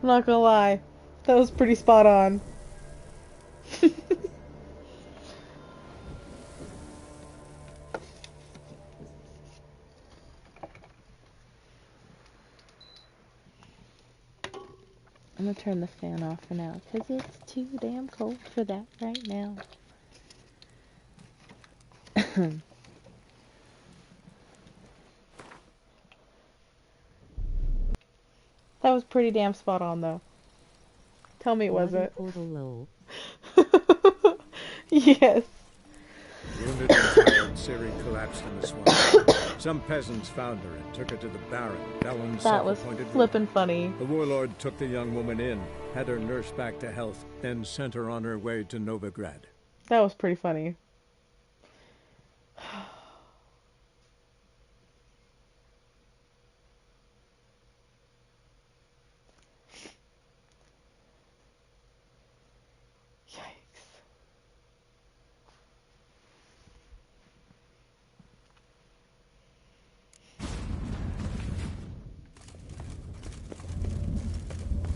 not gonna lie. That was pretty spot on. I'm gonna turn the fan off for now, because it's too damn cold for that right now. That was pretty damn spot on, though. Tell me it wasn't. Yes. Wounded and tired, Ciri collapsed in the swamp. Some peasants found her and took her to the Baron, Belen's That was self-appointed flippin' ruler. funny. The warlord took the young woman in, had her nursed back to health, then sent her on her way to Novigrad. That was pretty funny. Yikes.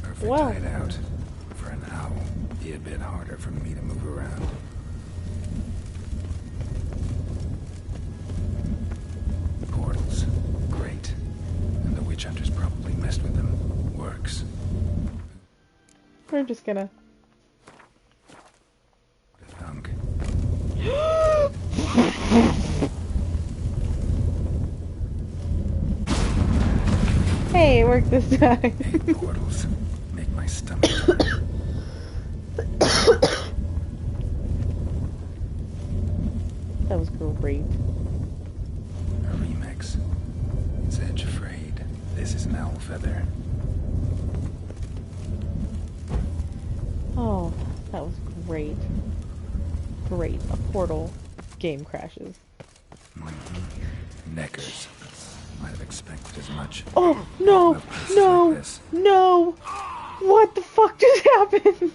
Perfect Wow. hideout. For an owl, be a bit harder for me to move around. Portals. Great. And the witch hunters probably messed with them. Works. We're just gonna... What a thunk. Hey, it worked this time. Hey, portals. Make my stomach turn. That was great. A remix. Sedge afraid. This is an owl feather. Oh, that was great. Great. A portal. Game crashes. Neckers. Might have expected as much. Oh, no! Love places No! like this. No! What the fuck just happened?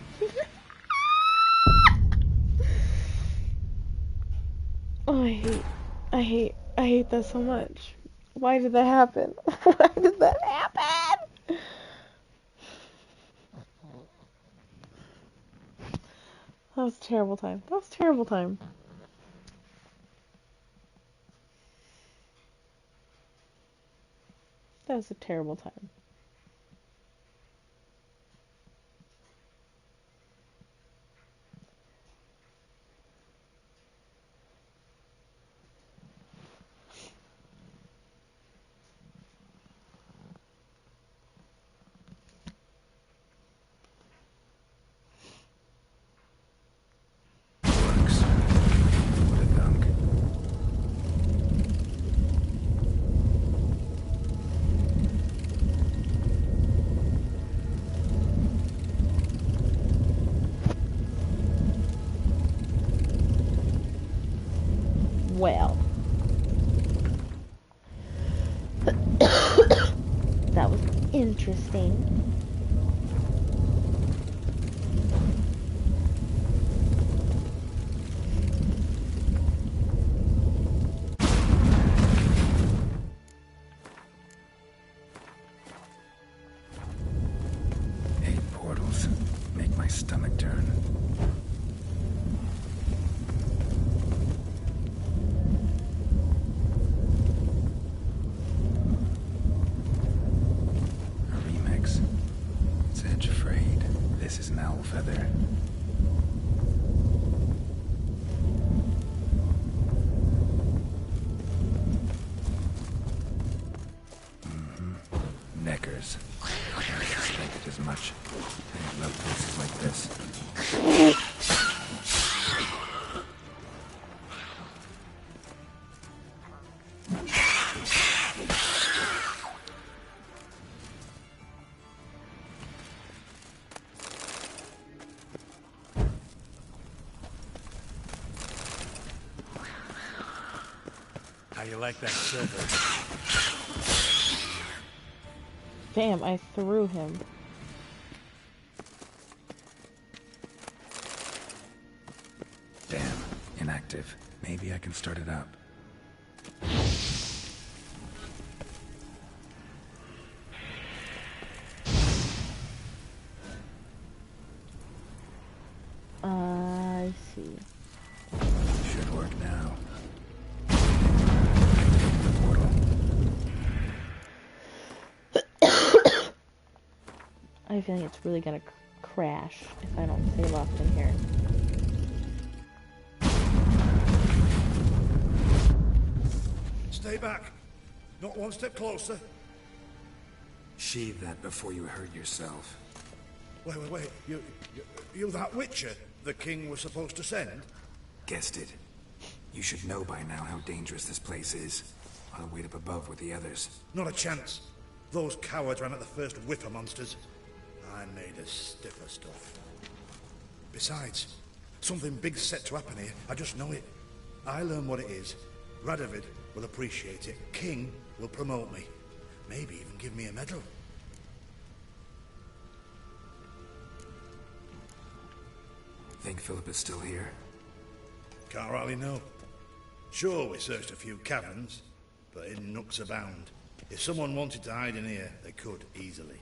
Oh, I hate that so much. Why did that happen? Why did that happen? That was a terrible time. That was a terrible time. That was a terrible time. Works. What a thunk. Well. That was interesting. Eight portals. Make my stomach turn. A remix. Sedge afraid. This is an owl feather. Neckers. I expected as much. I love places like this. How you like that silver? Damn, I threw him. Damn. Inactive. Maybe I can start it up. have a feeling it's really gonna crash if I don't save often here. Stay back. Not one step closer. Sheathe that before you hurt yourself. Wait. You that Witcher the king was supposed to send? Guessed it. You should know by now how dangerous this place is. I'll wait up above with the others. Not a chance. Those cowards ran at the first whiff of monsters. I made a stiffer stuff. Besides, something big's set to happen here. I just know it. I learn what it is. Radovid will appreciate it. King will promote me. Maybe even give me a medal. Think Philip is still here? Can't rightly know. Sure, we searched a few caverns, but in nooks abound. If someone wanted to hide in here, they could, easily.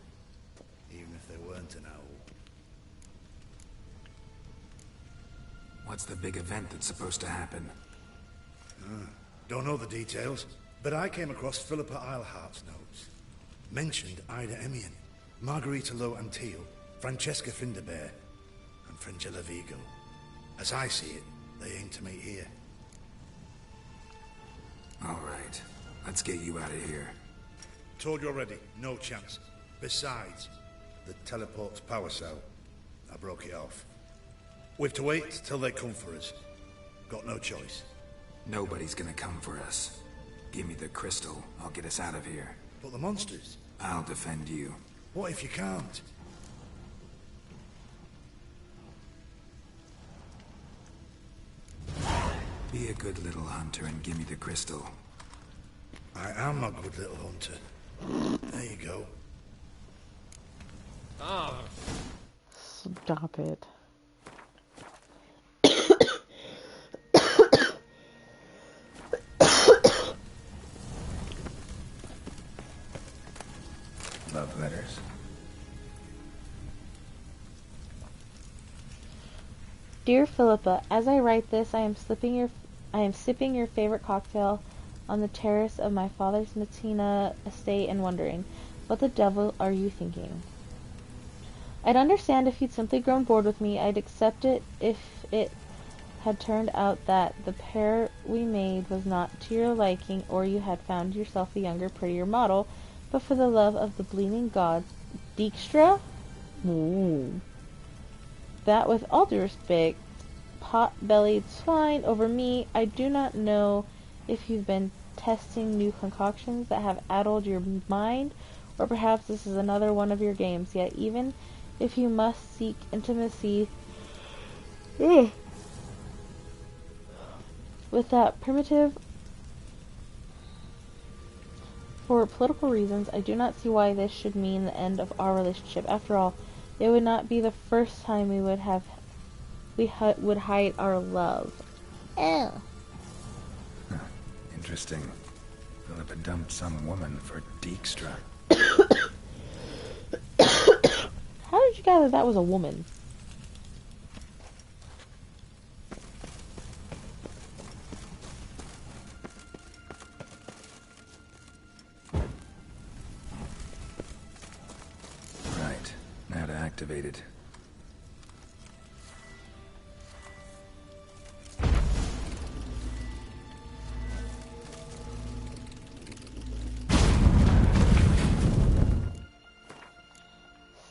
Even if they weren't an owl. What's the big event that's supposed to happen? Don't know the details, but I came across Philippa Eilhart's notes. Mentioned Ida Emian, Margarita Lo Antio, Francesca Finderbear, and Fringilla Vigo. As I see it, they aim to meet here. All right. Let's get you out of here. Told you already, no chance. Besides, the teleport's power cell. I broke it off. We've to wait till they come for us. Got no choice. Nobody's gonna come for us. Give me the crystal. I'll get us out of here. But the monsters? I'll defend you. What if you can't? Be a good little hunter and give me the crystal. I am a good little hunter. There you go. Stop it. Love letters. Dear Philippa, as I write this, I am sipping your favorite cocktail on the terrace of my father's Messina estate and wondering, what the devil are you thinking? I'd understand if you'd simply grown bored with me. I'd accept it if it had turned out that the pair we made was not to your liking, or you had found yourself a younger, prettier model. But for the love of the bleeding gods, Dijkstra? Ooh. That, with all due respect, pot-bellied swine over me, I do not know if you've been testing new concoctions that have addled your mind, or perhaps this is another one of your games. Yet even if you must seek intimacy with that primitive, for political reasons, I do not see why this should mean the end of our relationship. After all, it would not be the first time we would hide our love. Ew. Interesting. Philippa dumped some woman for Dijkstra. How did you gather that was a woman? Right. Now to activate it.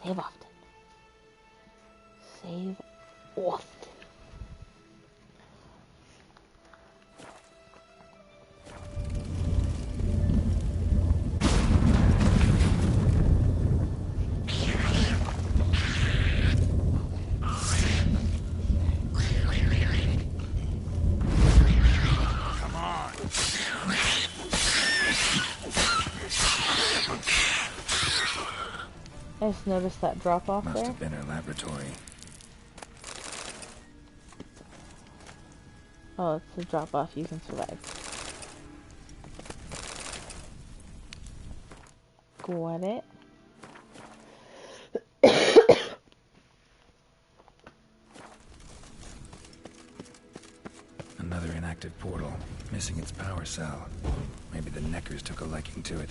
Save often. Save often. Come on. I just noticed that drop off Must there. have been her laboratory. Oh, it's a drop off. You can survive. Got it. Another inactive portal, missing its power cell. Maybe the Neckers took a liking to it.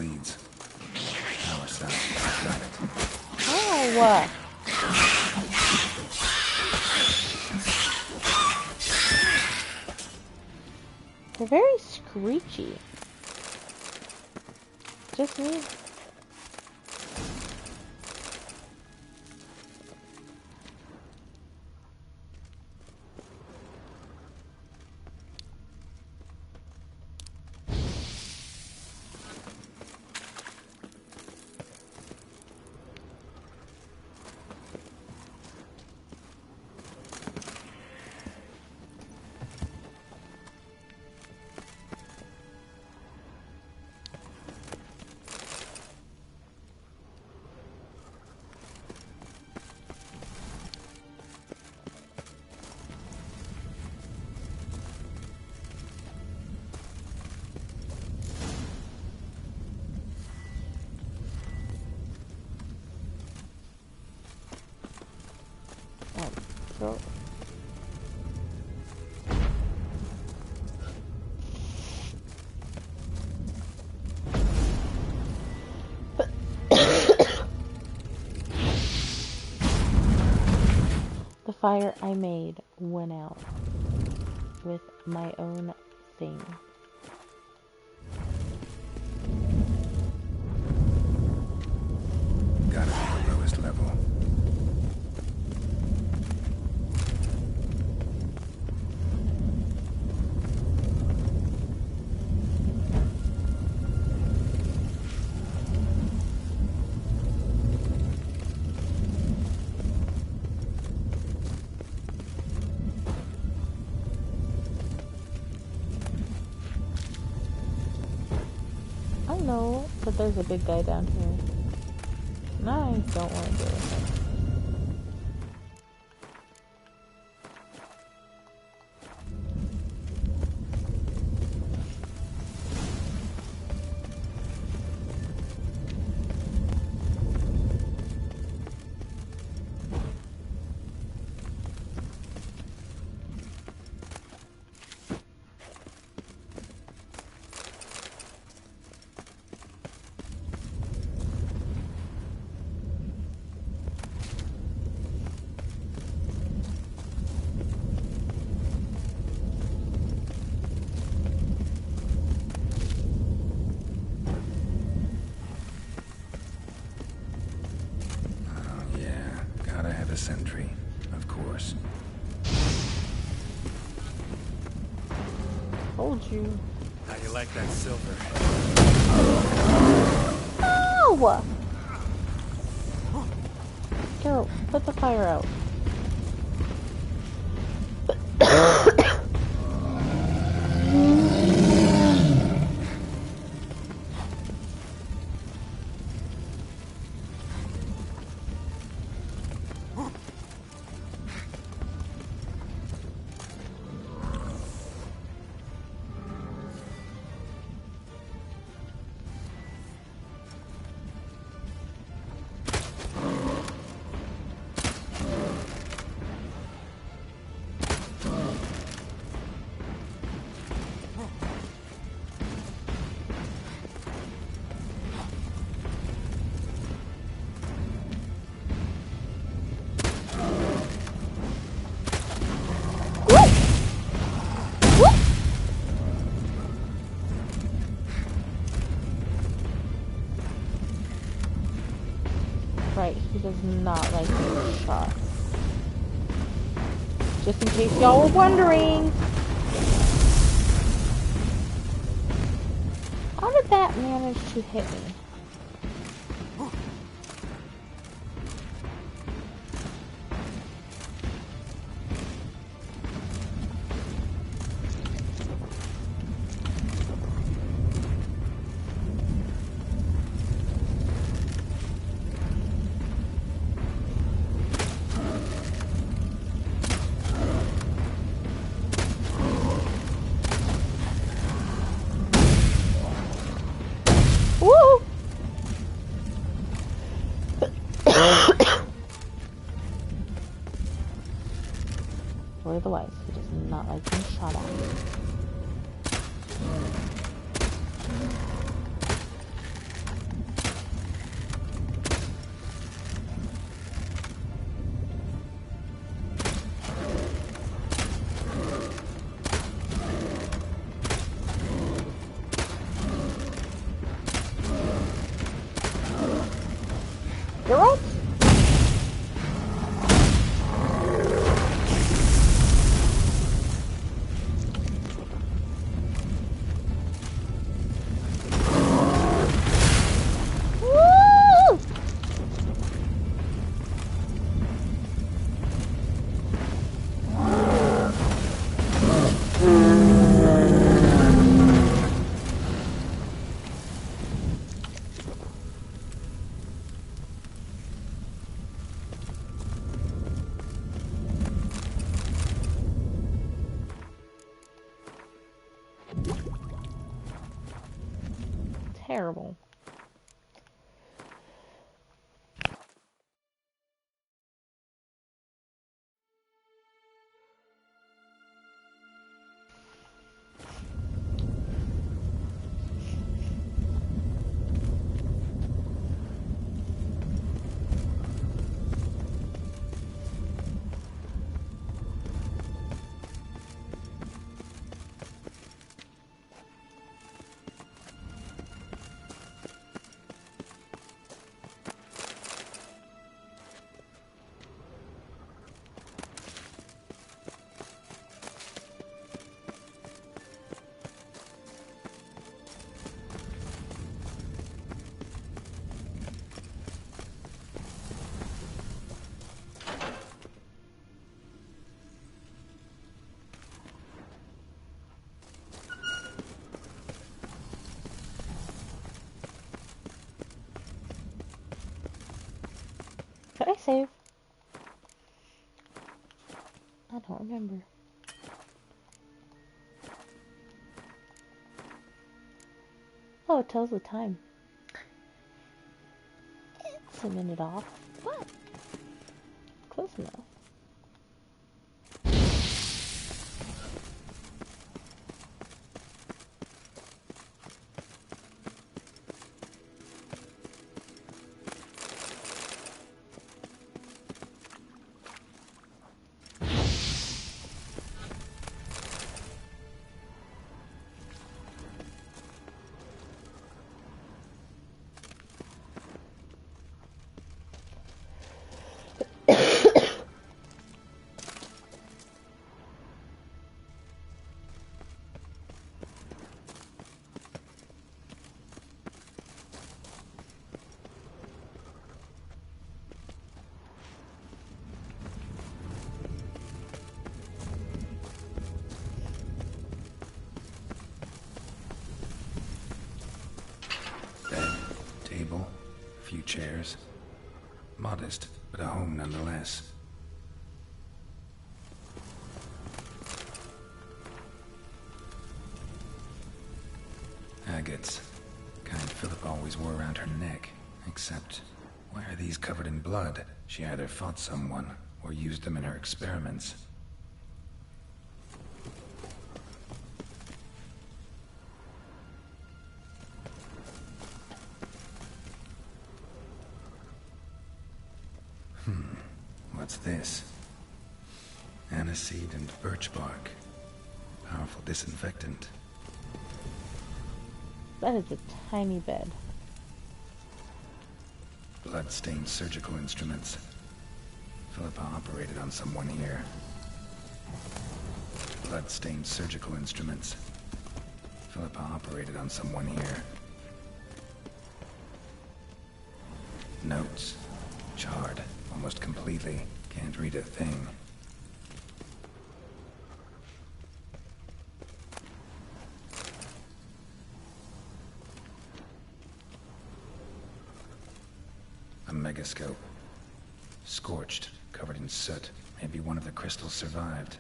bleeds. Power cell. Got it. Oh! They're very screechy. Just me? So the fire I made went out with my own thing. Gotta be the lowest level. I know that there's a big guy down here. And I don't want to deal with him. The sentry, of course. Told you. How you like that silver? Ow! Carol, put the fire out. Right, he does not like being shot. Just in case y'all were wondering. How did that manage to hit me? Lord of the Wise, he does not like being shot at. terrible. Could I save? I don't remember. Oh, it tells the time. It's a minute off, but close enough. Table, a few chairs. Modest, but a home nonetheless. Agates. Kind Philip always wore around her neck. Except, why are these covered in blood? She either fought someone, or used them in her experiments. What's this? Aniseed and birch bark. Powerful disinfectant. That is a tiny bed. Blood-stained surgical instruments. Philippa operated on someone here. Blood-stained surgical instruments. Philippa operated on someone here. Notes. Charred. Almost completely. Can't read a thing. A megascope. Scorched, covered in soot. Maybe one of the crystals survived.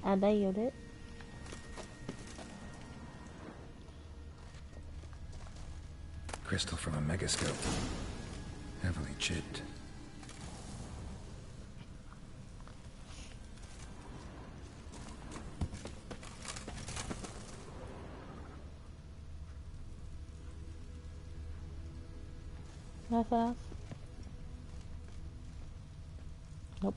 And I yield it. Crystal from a megascope. Heavily chipped. Nothing else? Nope.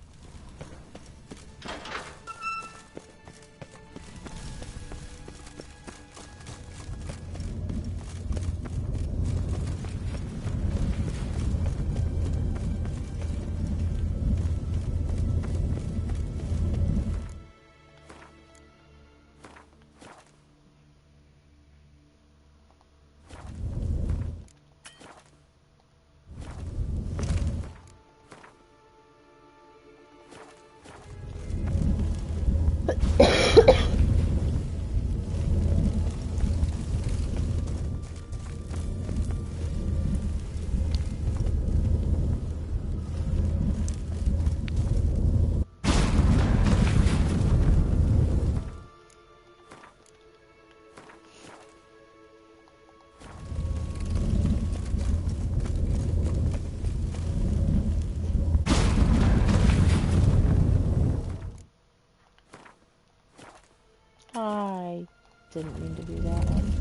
didn't mean to do that one.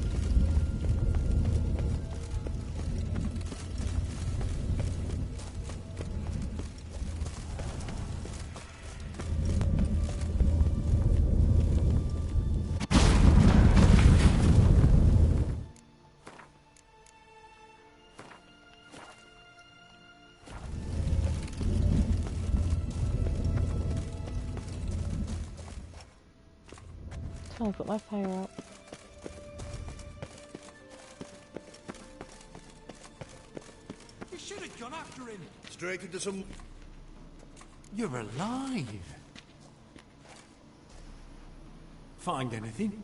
I'll put my fire out. You should have gone after him. Straight into some... You're alive. Find anything?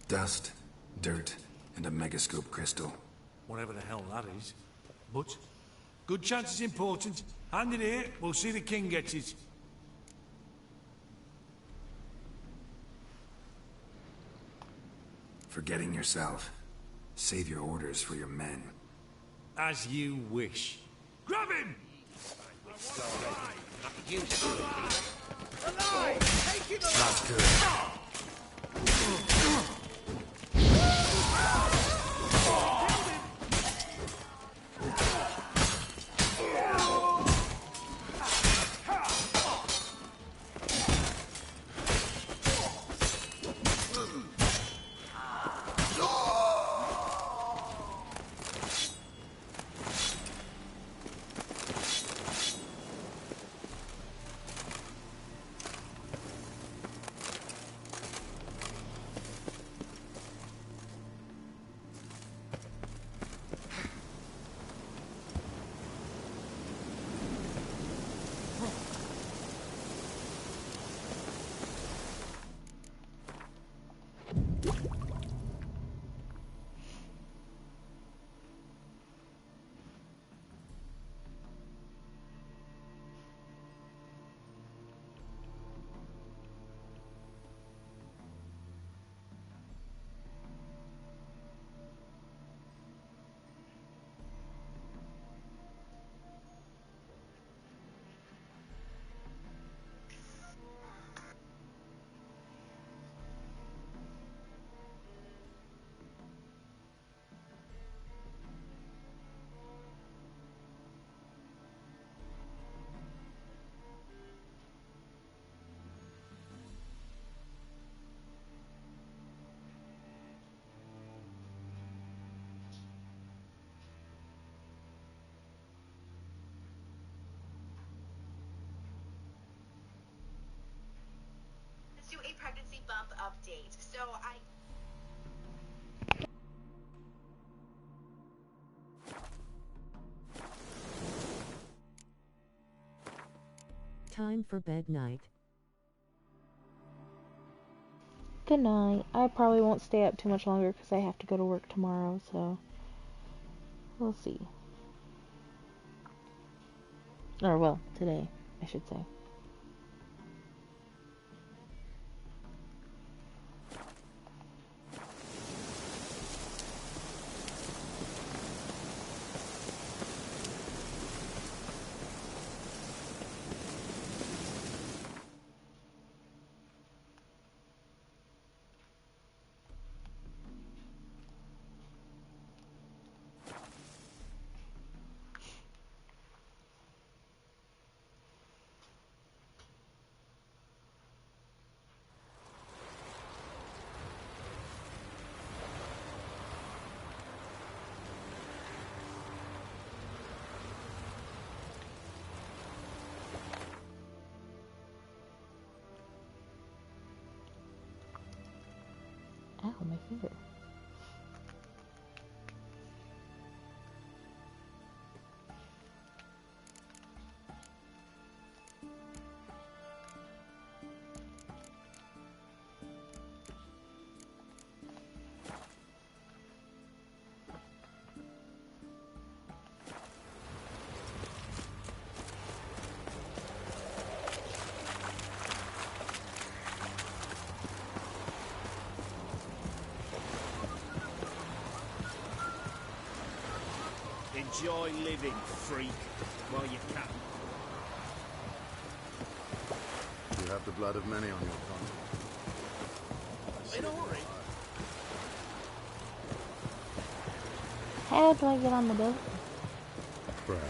Dust, dirt, and a megascope crystal. Whatever the hell that is. But, good chance is important. Hand it here, we'll see the king gets it. Forgetting yourself. Save your orders for your men. As you wish. Grab him! That's good. To a pregnancy bump update. So Time for bed night. Good night. I probably won't stay up too much longer because I have to go to work tomorrow, so we'll see. Or, well, today, I should say. Ow, my finger. Enjoy living, freak, while you can. You have the blood of many on your conscience. In a hurry. How do I get on the boat? Brad.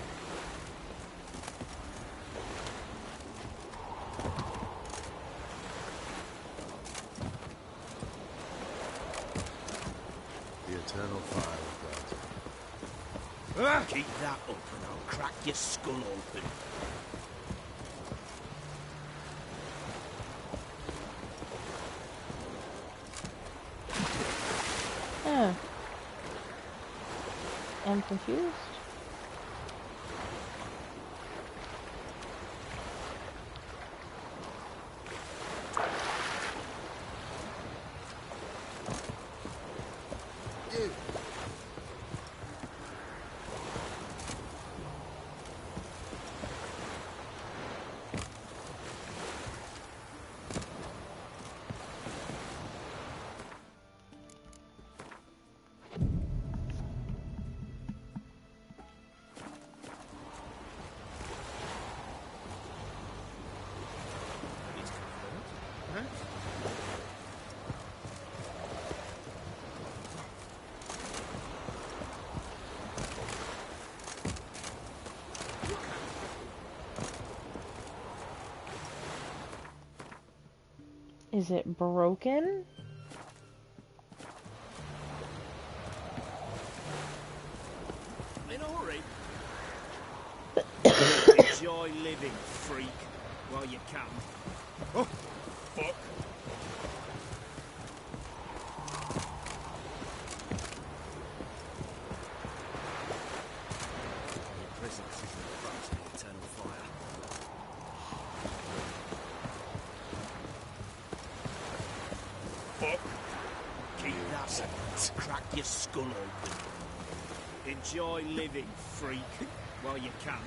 The eternal fire of God. Keep that up and I'll crack your skull open. Oh. I'm confused. Is it broken? In a hurry. Enjoy living, freak, while you can. Oh, fuck. Your presence is the crux of the eternal fire. Fuck. Keep that up. Crack your skull open. Enjoy living, freak, while you can.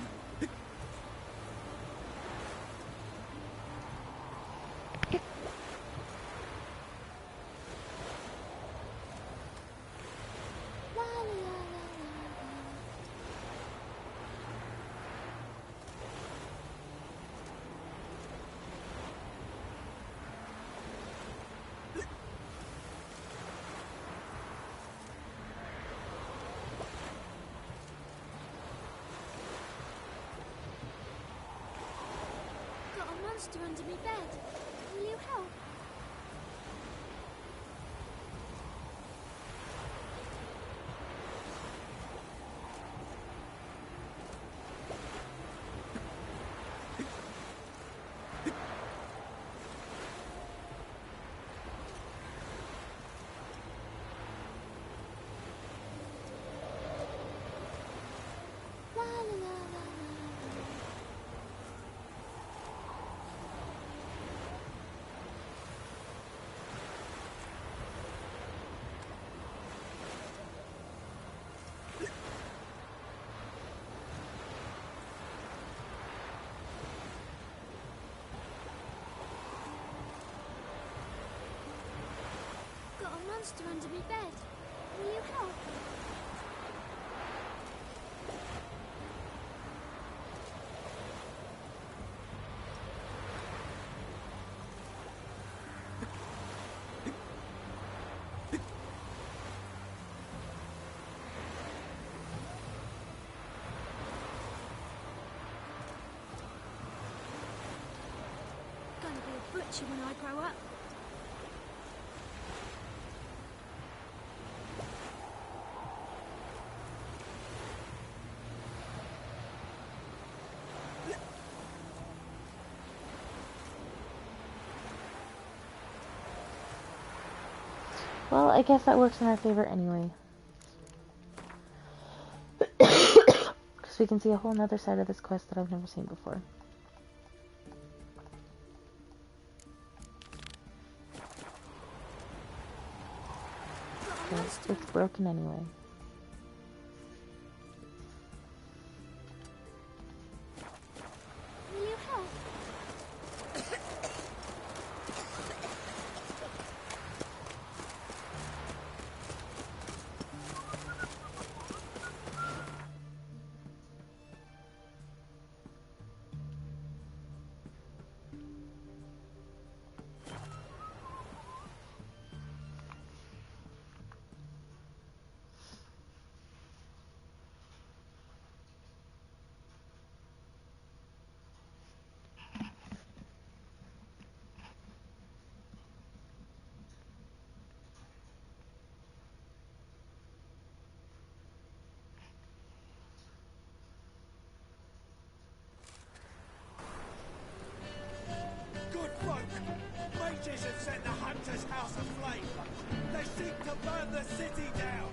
Got a monster under my bed. Will you help? La la la la la. Got a monster under my bed. Will you help? Gonna be a butcher when I grow up. Well, I guess that works in our favor anyway. Because we can see a whole nother side of this quest that I've never seen before. So it's broken anyway. Will you help? seek to burn the city down!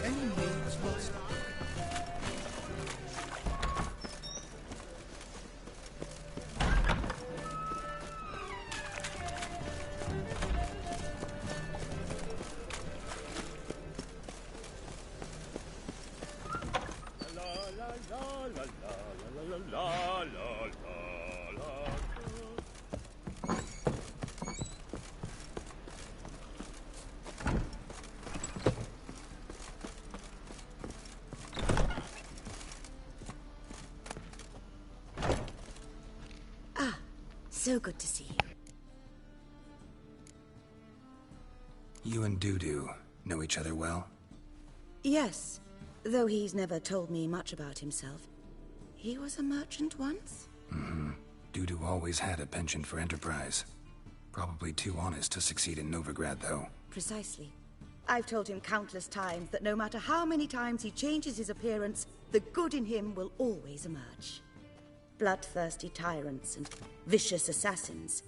Any means must. La la la la la la la la la la. So good to see you. You and Dudu know each other well? Yes, though he's never told me much about himself. He was a merchant once? Dudu always had a penchant for enterprise. Probably too honest to succeed in Novigrad, though. Precisely. I've told him countless times that no matter how many times he changes his appearance, the good in him will always emerge. Bloodthirsty tyrants and vicious assassins.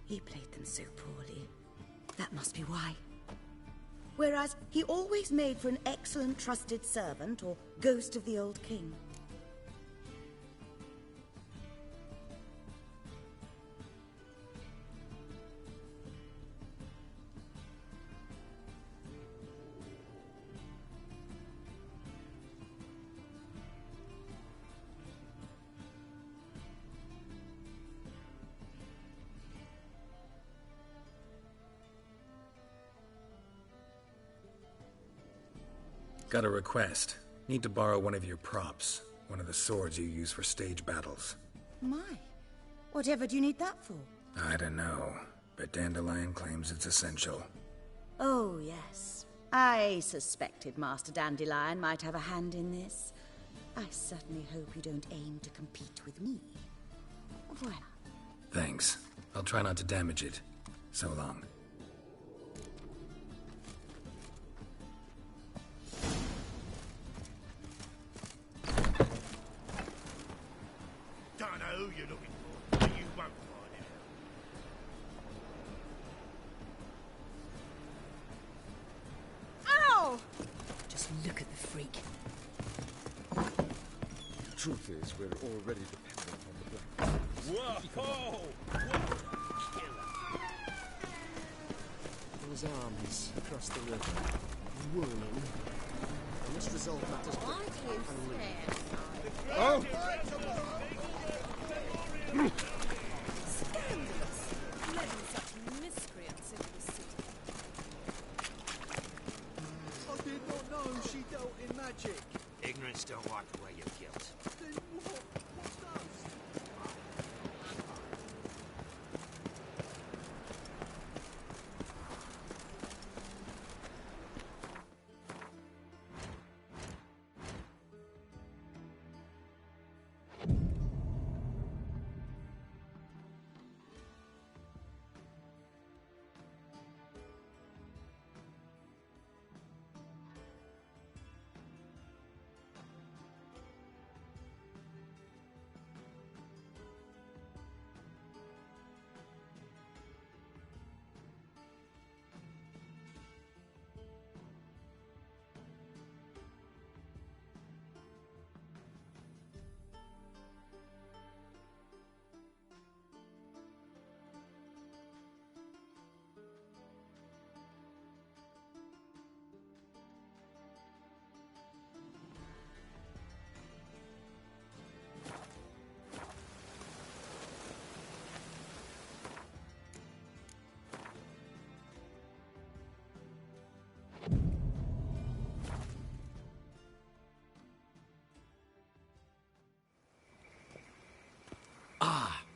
He played them so poorly. That must be why. Whereas he always made for an excellent trusted servant or ghost of the old king. Got a request. Need to borrow one of your props. One of the swords you use for stage battles. My, whatever do you need that for? I don't know, but Dandelion claims it's essential. Oh, yes. I suspected Master Dandelion might have a hand in this. I certainly hope you don't aim to compete with me. Voilà. Thanks. I'll try not to damage it. So long. Don't know who you're looking for, but you won't find it out. Ow! Just look at the freak. The truth is, we're already dependent on the Black. Whoa! His armies across the river, whirling. I must resolve matters quickly. Scandalous! Letting such miscreants into the city. I did not know she dealt in magic. Ignorance don't wipe away your guilt. Then what does?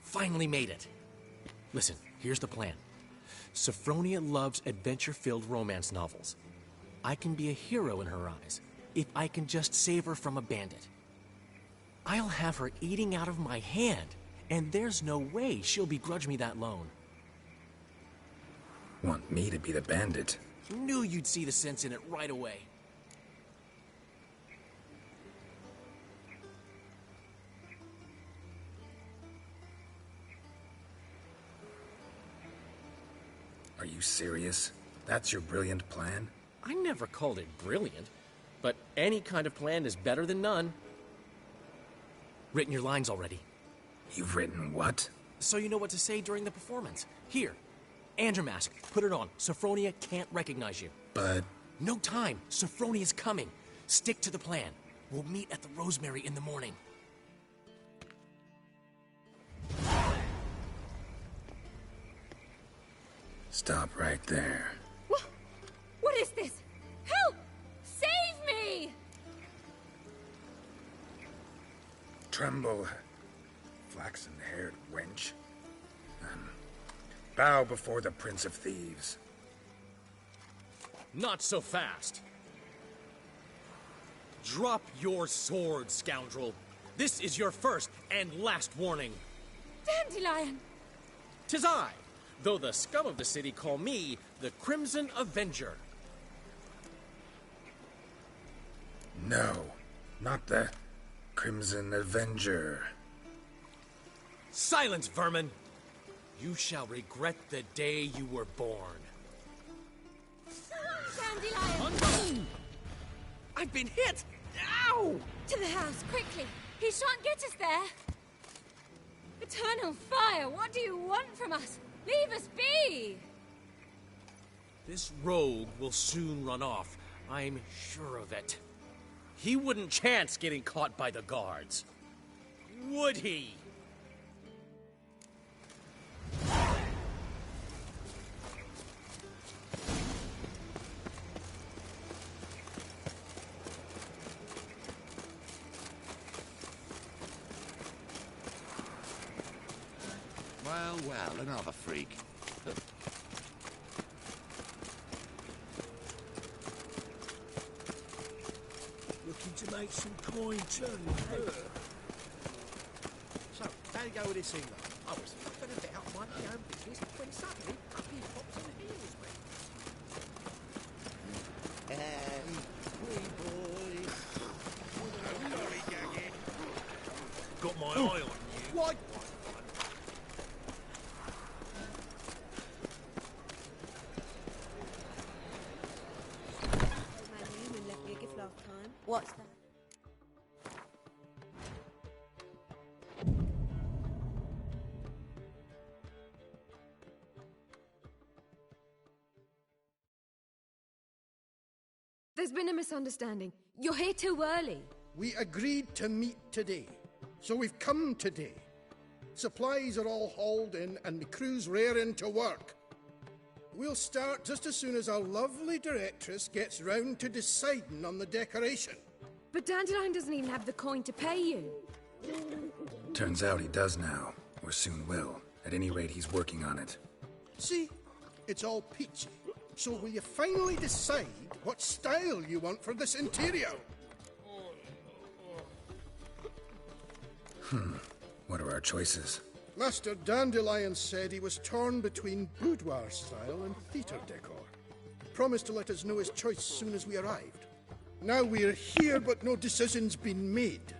Finally made it. Listen, here's the plan. Sophronia loves adventure-filled romance novels. I can be a hero in her eyes if I can just save her from a bandit. I'll have her eating out of my hand, and there's no way she'll begrudge me that loan. Want me to be the bandit? Knew you'd see the sense in it right away. Are you serious? That's your brilliant plan? I never called it brilliant, but any kind of plan is better than none. Written your lines already. You've written what? So you know what to say during the performance. Here, Andromask, put it on. Sophronia can't recognize you. But... No time. Sophronia's coming. Stick to the plan. We'll meet at the Rosemary in the morning. Stop right there. What is this? Help! Save me! Tremble, flaxen-haired wench. Bow before the Prince of Thieves. Not so fast. Drop your sword, scoundrel. This is your first and last warning. Dandelion! 'Tis I, though the scum of the city call me the Crimson Avenger. No, not the Crimson Avenger. Silence, vermin! You shall regret the day you were born. Dandelion! I've been hit! Ow! To the house, quickly! He shan't get us there! Eternal fire, what do you want from us? Leave us be! This rogue will soon run off. I'm sure of it. He wouldn't chance getting caught by the guards. Would he? Well, another freak. Looking to make some coin too. So, how you go with this thing, though? I was flipping about minding my own business when suddenly up he pops on the heels of me. Got my eye on you. What? What's that? There's been a misunderstanding. You're here too early. We agreed to meet today, so we've come today. Supplies are all hauled in and the crew's raring to work. We'll start just as soon as our lovely directress gets round to deciding on the decoration. But Dandelion doesn't even have the coin to pay you. Turns out he does now, or soon will. At any rate, he's working on it. See? It's all peachy. So will you finally decide what style you want for this interior? What are our choices? Master Dandelion said he was torn between boudoir style and theatre decor. Promised to let us know his choice as soon as we arrived. Now we're here, but no decision's been made.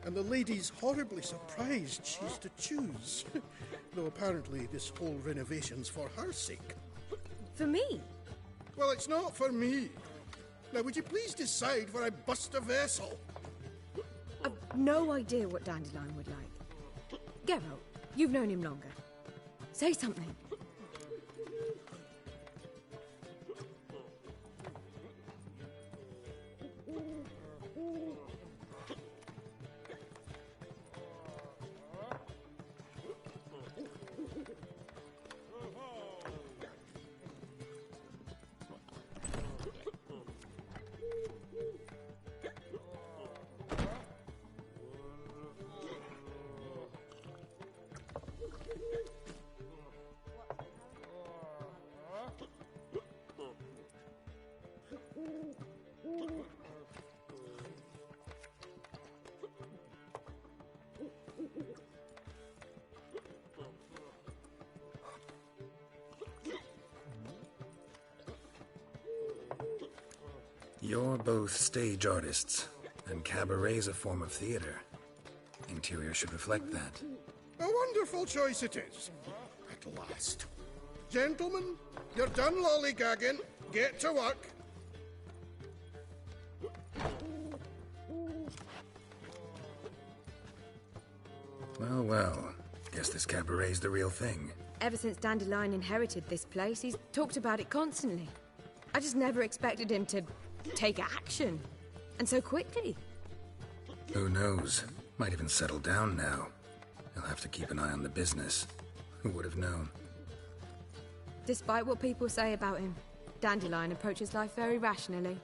And the lady's horribly surprised she's to choose. Though apparently this whole renovation's for her sake. For me? Well, it's not for me. Now, would you please decide where I bust a vessel? I've no idea what Dandelion would like. Geralt, you've known him longer. Say something. You're both stage artists, and cabaret's a form of theater. Interior should reflect that. A wonderful choice it is. At last. Gentlemen, you're done lollygagging. Get to work. Well, well. Guess this cabaret's the real thing. Ever since Dandelion inherited this place, he's talked about it constantly. I just never expected him to take action. And so quickly. Who knows? Might even settle down now. He'll have to keep an eye on the business. Who would have known? Despite what people say about him, Dandelion approaches life very rationally.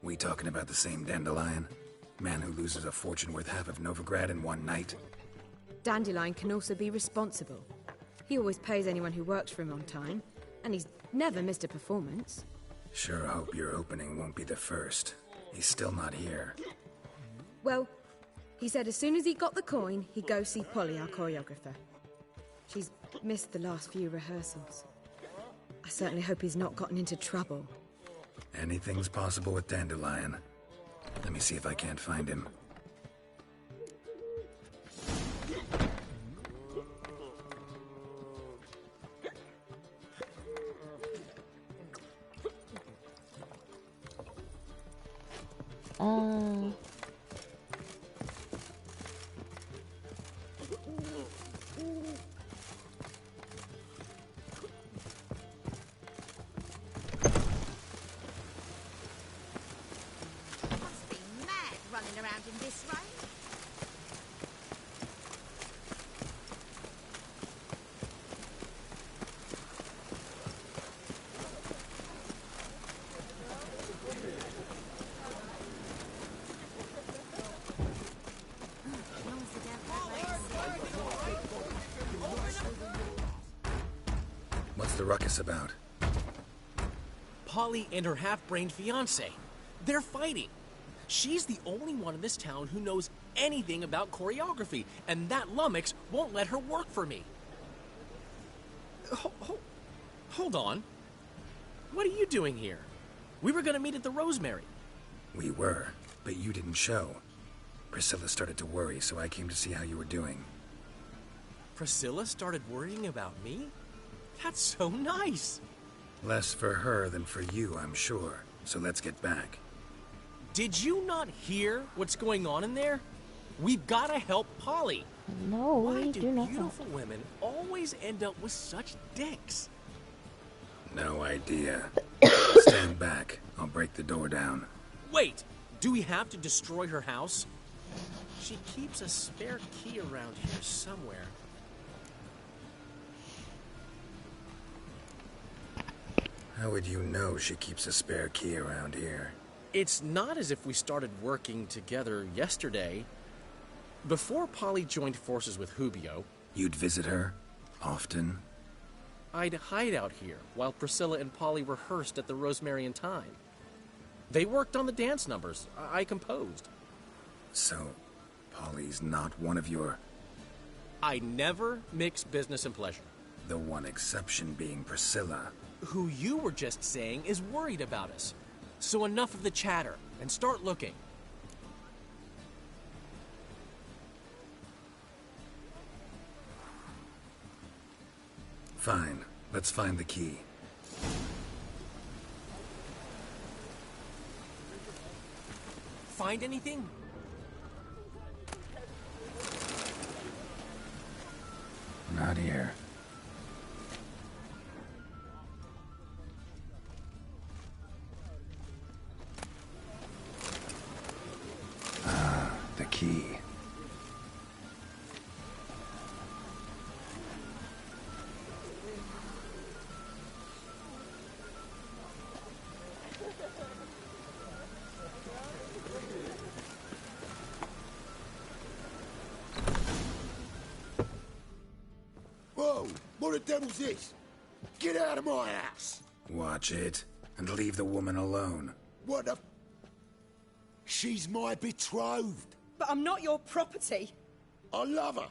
We talking about the same Dandelion? Man who loses a fortune worth half of Novigrad in one night? Dandelion can also be responsible. He always pays anyone who works for him on time, and he's never missed a performance. Sure hope your opening won't be the first. He's still not here. Well, he said as soon as he got the coin, he'd go see Polly, our choreographer. She's missed the last few rehearsals. I certainly hope he's not gotten into trouble. Anything's possible with Dandelion. Let me see if I can't find him. Around in this rain? What's the ruckus about? Polly and her half-brained fiancé. They're fighting. She's the only one in this town who knows anything about choreography, and that lummox won't let her work for me. Hold on. What are you doing here? We were gonna meet at the Rosemary. We were, but you didn't show. Priscilla started to worry, so I came to see how you were doing. Priscilla started worrying about me? That's so nice. Less for her than for you, I'm sure. So let's get back. Did you not hear what's going on in there? We've got to help Polly. No, Why we do do not. beautiful women always end up with such dicks? No idea. Stand back. I'll break the door down. Wait, do we have to destroy her house? She keeps a spare key around here somewhere. How would you know she keeps a spare key around here? It's not as if we started working together yesterday. Before Polly joined forces with Hubio... You'd visit her? Often? I'd hide out here while Priscilla and Polly rehearsed at the Rosemary in Time. They worked on the dance numbers. I composed. So, Polly's not one of your... I never mix business and pleasure. The one exception being Priscilla. Who you were just saying is worried about us. So enough of the chatter, and start looking. Fine. Let's find the key. Find anything? Not here. The key. Whoa! What the devil's this? Get out of my house! Watch it, and leave the woman alone. What the... She's my betrothed. But I'm not your property. I love her.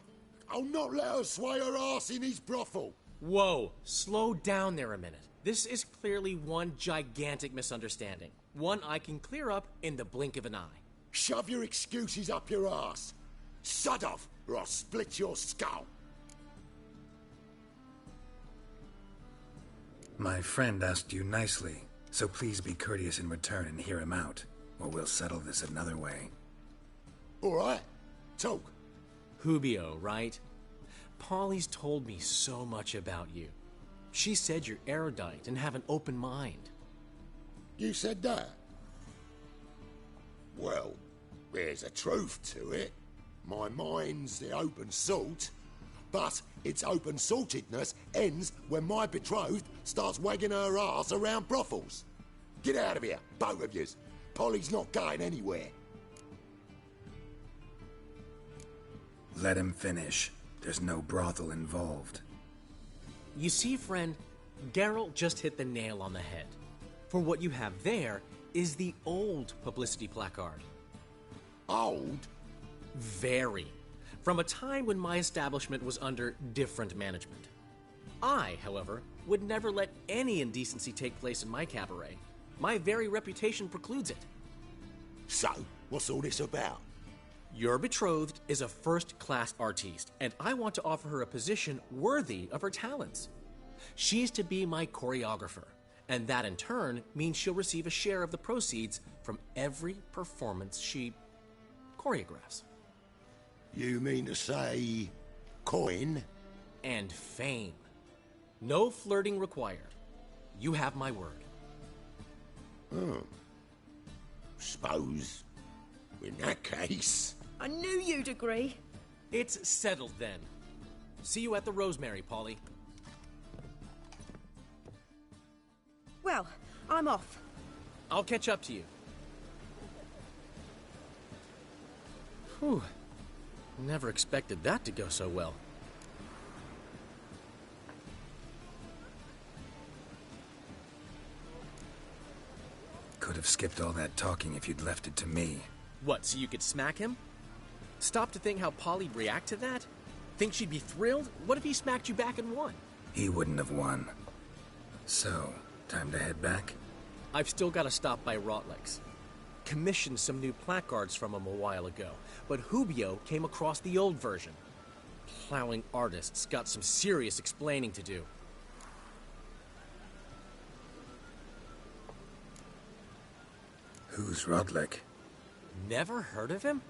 I'll not let her sway her ass in his brothel. Whoa, slow down there a minute. This is clearly one gigantic misunderstanding. One I can clear up in the blink of an eye. Shove your excuses up your ass. Sod off, or I'll split your skull. My friend asked you nicely, so please be courteous in return and hear him out, or we'll settle this another way. All right, talk. Hubio, right? Polly's told me so much about you. She said you're erudite and have an open mind. You said that? Well, there's a truth to it. My mind's the open salt, but its open saltedness ends when my betrothed starts wagging her ass around brothels. Get out of here, both of yous. Polly's not going anywhere. Let him finish. There's no brothel involved. You see, friend, Geralt just hit the nail on the head. For what you have there is the old publicity placard. Old? Very. From a time when my establishment was under different management. I, however, would never let any indecency take place in my cabaret. My very reputation precludes it. So, what's all this about? Your betrothed is a first-class artiste, and I want to offer her a position worthy of her talents. She's to be my choreographer, and that in turn means she'll receive a share of the proceeds from every performance she choreographs. You mean to say... coin? And fame. No flirting required. You have my word. Oh. Suppose... in that case... I knew you'd agree. It's settled then. See you at the Rosemary, Polly. Well, I'm off. I'll catch up to you. Whew. Never expected that to go so well. Could have skipped all that talking if you'd left it to me. What, so you could smack him? Stop to think how Polly'd react to that? Think she'd be thrilled? What if he smacked you back and won? He wouldn't have won. So, time to head back? I've still got to stop by Rotlex. Commissioned some new placards from him a while ago, but Hubio came across the old version. Plowing artists got some serious explaining to do. Who's Rotlick? Never heard of him?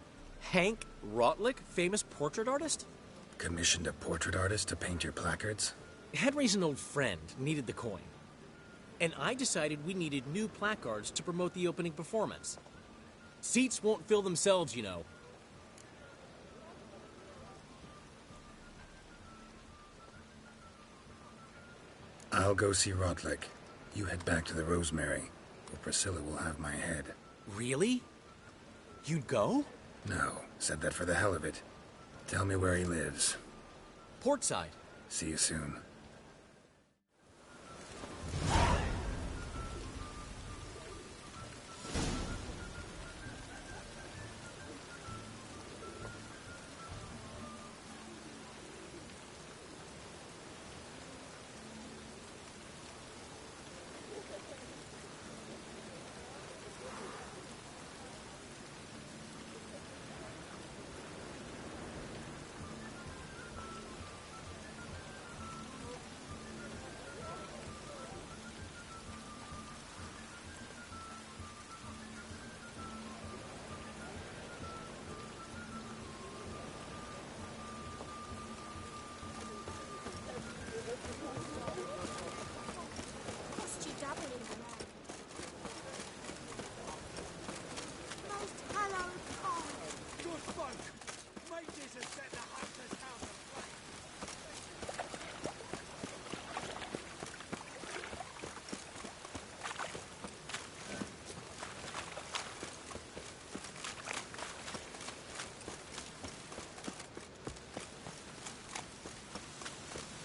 Hank Rotlick, famous portrait artist? Commissioned a portrait artist to paint your placards? Henry's an old friend, needed the coin. And I decided we needed new placards to promote the opening performance. Seats won't fill themselves, you know. I'll go see Rotlick. You head back to the Rosemary, where Priscilla will have my head. Really? You'd go? No, said that for the hell of it. Tell me where he lives. Portside. See you soon.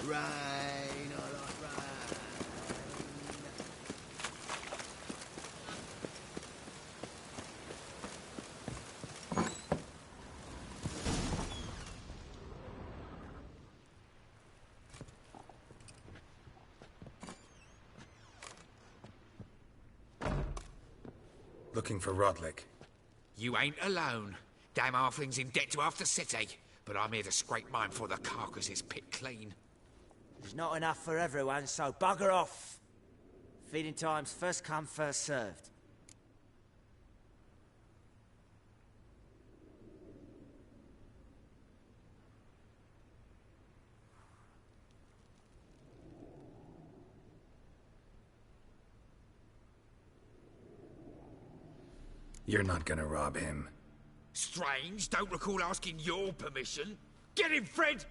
Rain, I like rain. Looking for Rotlick. You ain't alone. Damn halfling's in debt to half the city. But I'm here to scrape mine before the carcass is picked clean. There's not enough for everyone, so bugger off. Feeding time's first come, first served. You're not gonna rob him. Strange, don't recall asking your permission. Get him, Fred!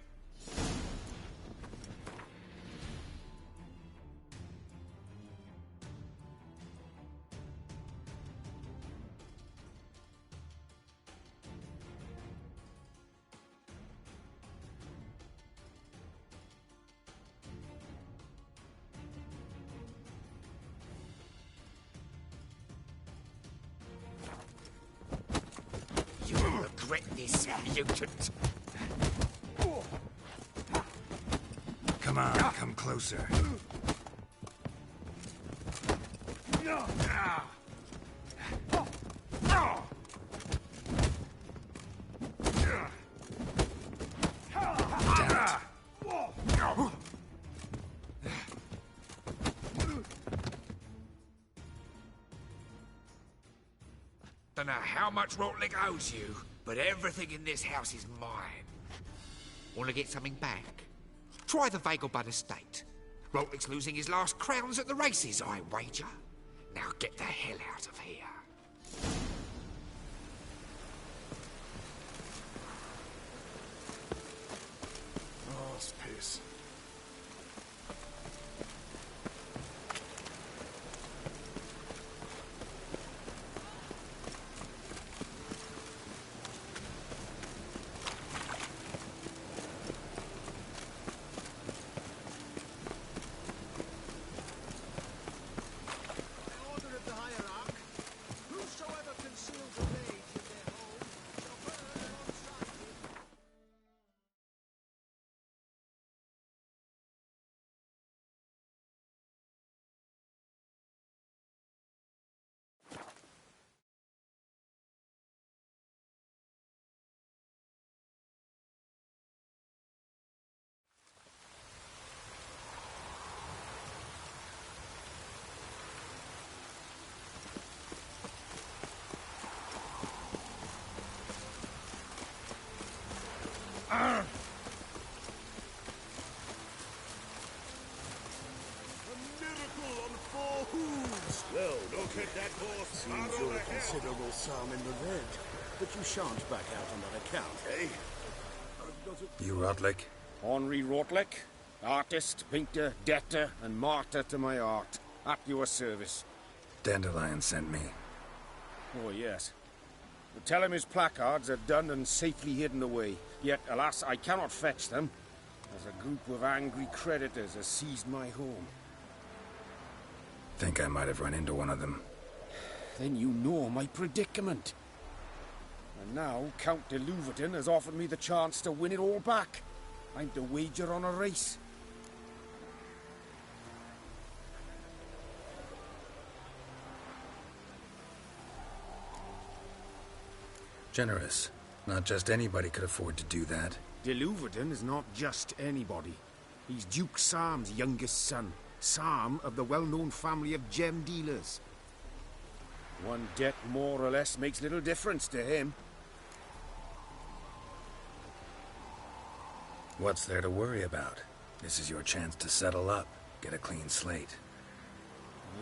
You'll regret this, mutant. Come on, come closer. Don't know how much Rotlick owes you, but everything in this house is mine. Want to get something back? Try the Vagelbud estate. Rotlick's losing his last crowns at the races, I wager. Now get the hell out of here. Oh, space. Well, look at that horse. Seems you're a considerable sum in the red, but you shan't back out on that account, eh? You Rotlick? Henri Rotlick, artist, painter, debtor, and martyr to my art. At your service. Dandelion sent me. Oh, yes. But tell him his placards are done and safely hidden away. Yet, alas, I cannot fetch them, as a group of angry creditors has seized my home. Think I might have run into one of them. Then you know my predicament. And now Count de Louverton has offered me the chance to win it all back. I'm to wager on a race. Generous. Not just anybody could afford to do that. De Louverton is not just anybody. He's Duke Sam's youngest son. Sam of the well-known family of gem dealers. One debt more or less makes little difference to him. What's there to worry about? This is your chance to settle up, get a clean slate.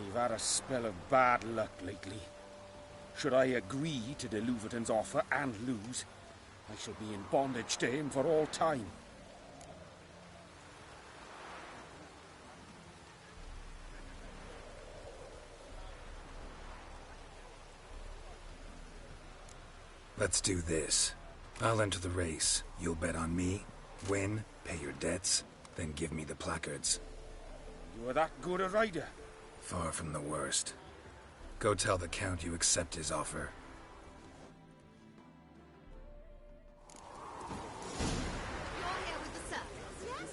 We've had a spell of bad luck lately. Should I agree to de Louverton's offer and lose, I shall be in bondage to him for all time. Let's do this. I'll enter the race. You'll bet on me, win, pay your debts, then give me the placards. You're that good a rider? Far from the worst. Go tell the Count you accept his offer. You're here with the circus, yes?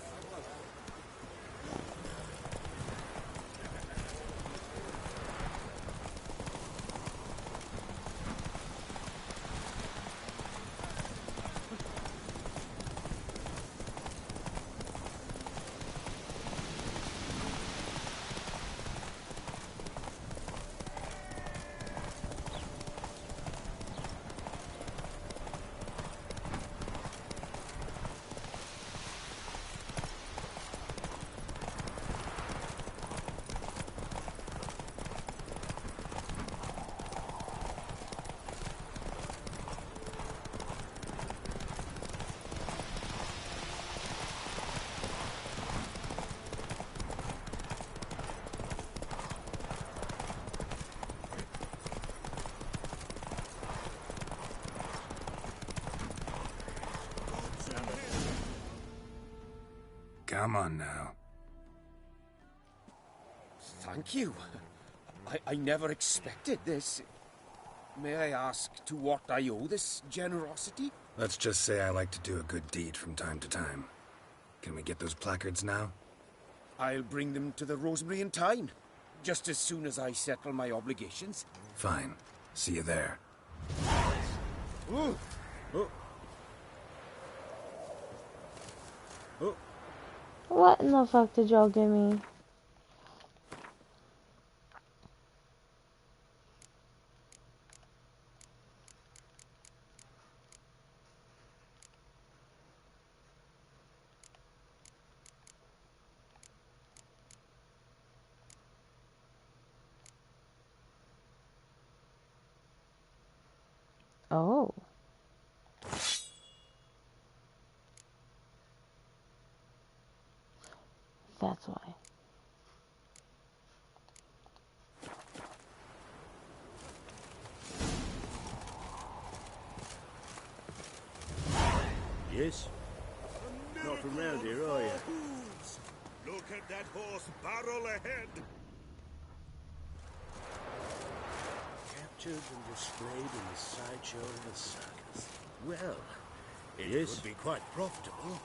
Come on now. Thank you. I never expected this. May I ask to what I owe this generosity? Let's just say I like to do a good deed from time to time. Can we get those placards now? I'll bring them to the Rosemary in time, just as soon as I settle my obligations. Fine. See you there. Oh. Oh. Oh. What in the fuck did y'all give me? Oh. That's why. Yes? Not from round here, are you? Look at that horse barrel ahead. Captured and displayed in the sideshow of the circus. Well, it Yes? could be quite profitable.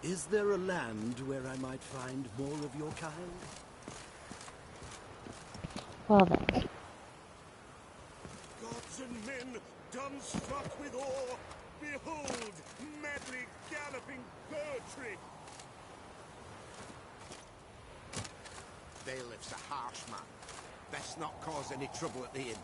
Is there a land where I might find more of your kind? Well then. Gods and men, dumbstruck with awe, behold, madly galloping poetry. Bailiff's a harsh man. Best not cause any trouble at the inn.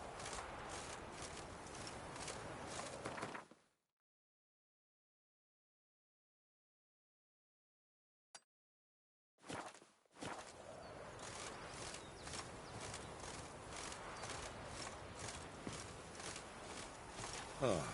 Ah.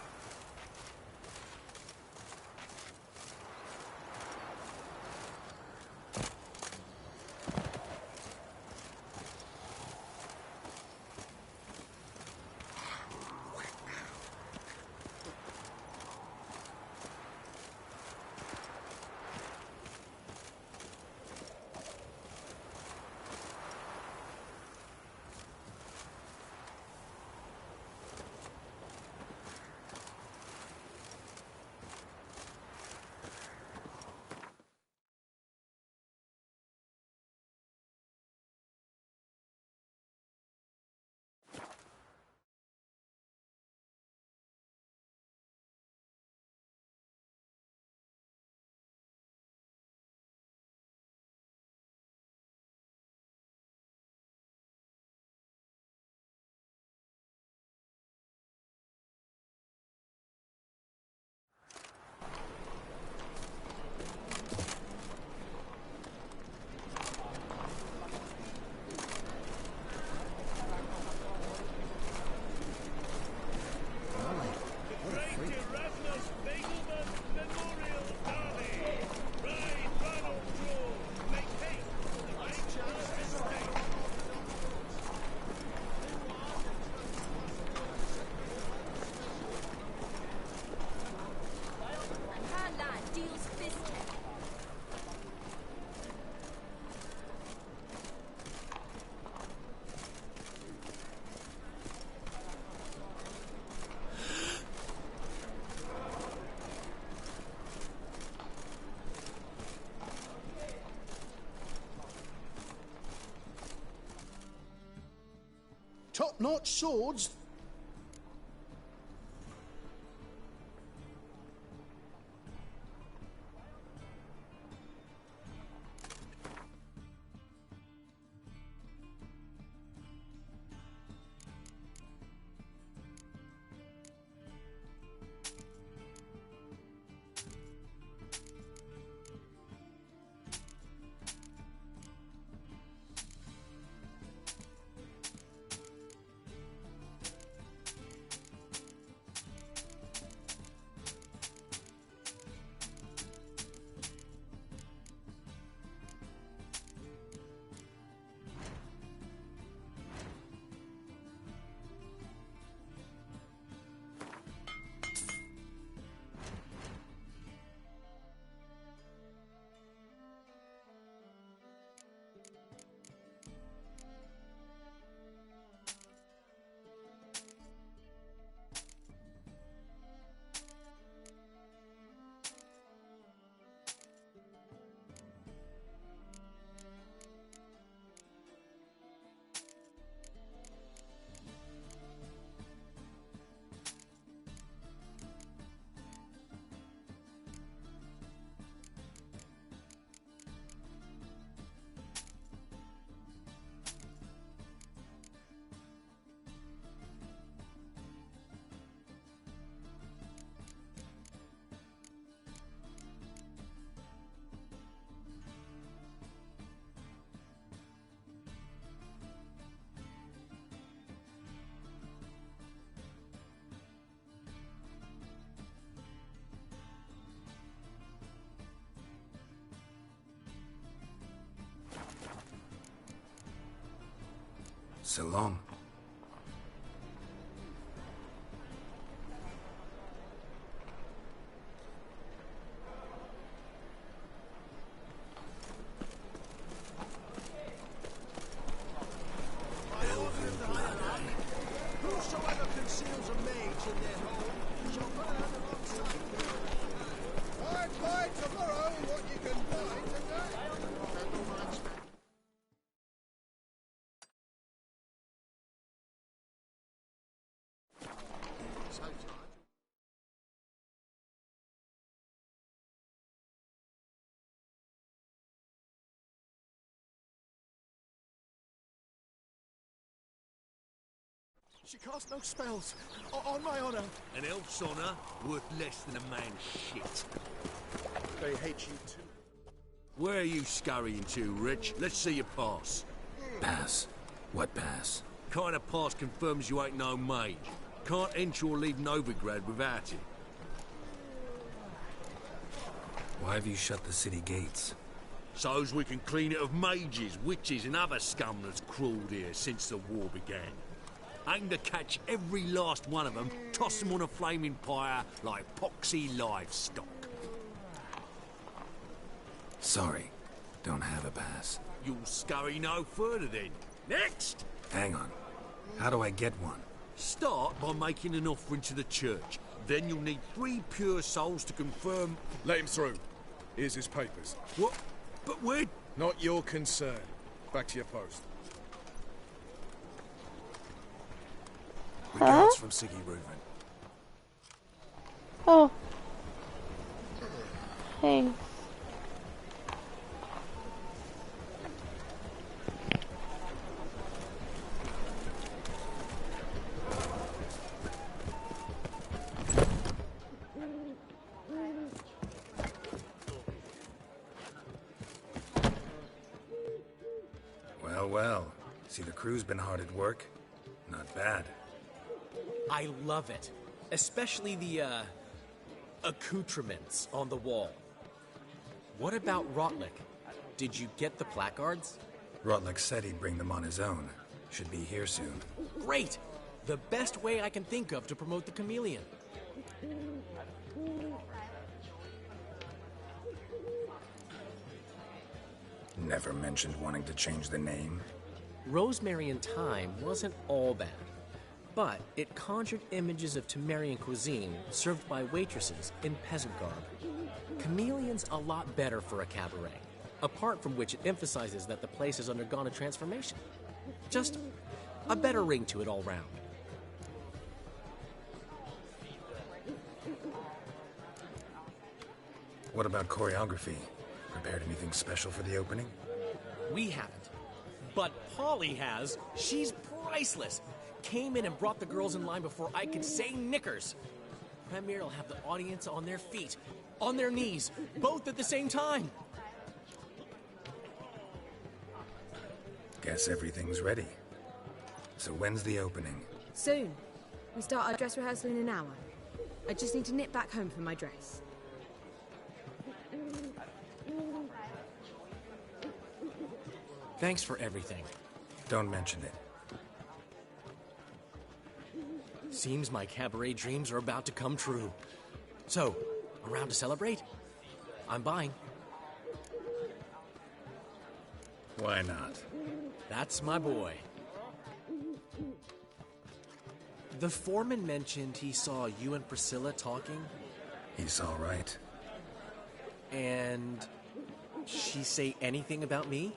Top-notch swords. So long. Whosoever conceals a mage in their home shall burn alongside them. Buy tomorrow what you can buy today. She casts no spells. On my honor. An elf's honor worth less than a man's shit. They hate you too. Where are you scurrying to, Rich? Let's see your pass. Pass? What pass? Kind of pass confirms you ain't no mage. Can't enter or leave Novigrad without it. Why have you shut the city gates? So's we can clean it of mages, witches and other scum that's crawled here since the war began. Aim to catch every last one of them, toss them on a flaming pyre like poxy livestock. Sorry, don't have a pass. You'll scurry no further then. Next! Hang on. How do I get one? Start by making an offering to the church. Then you'll need 3 pure souls to confirm... Let him through. Here's his papers. What? But we're... Not your concern. Back to your post. Regards from Siggy Reuven. Oh. Thanks. Well. See, the crew's been hard at work. Not bad. I love it. Especially the, accoutrements on the wall. What about Rotlick? Did you get the placards? Rotlick said he'd bring them on his own. Should be here soon. Great! The best way I can think of to promote the chameleon. Never mentioned wanting to change the name. Rosemary in Time wasn't all bad, but it conjured images of Temerian cuisine served by waitresses in peasant garb. Chameleon's a lot better for a cabaret, apart from which it emphasizes that the place has undergone a transformation. Just a better ring to it all round. What about choreography? Prepared anything special for the opening? We haven't. But Polly has. She's priceless. Came in and brought the girls in line before I could say knickers. Premier will have the audience on their feet, on their knees, both at the same time. Guess everything's ready. So when's the opening? Soon. We start our dress rehearsal in an hour. I just need to nip back home for my dress. Thanks for everything. Don't mention it. Seems my cabaret dreams are about to come true. So, around to celebrate? I'm buying. Why not? That's my boy. The foreman mentioned he saw you and Priscilla talking. He's all right. And she say anything about me?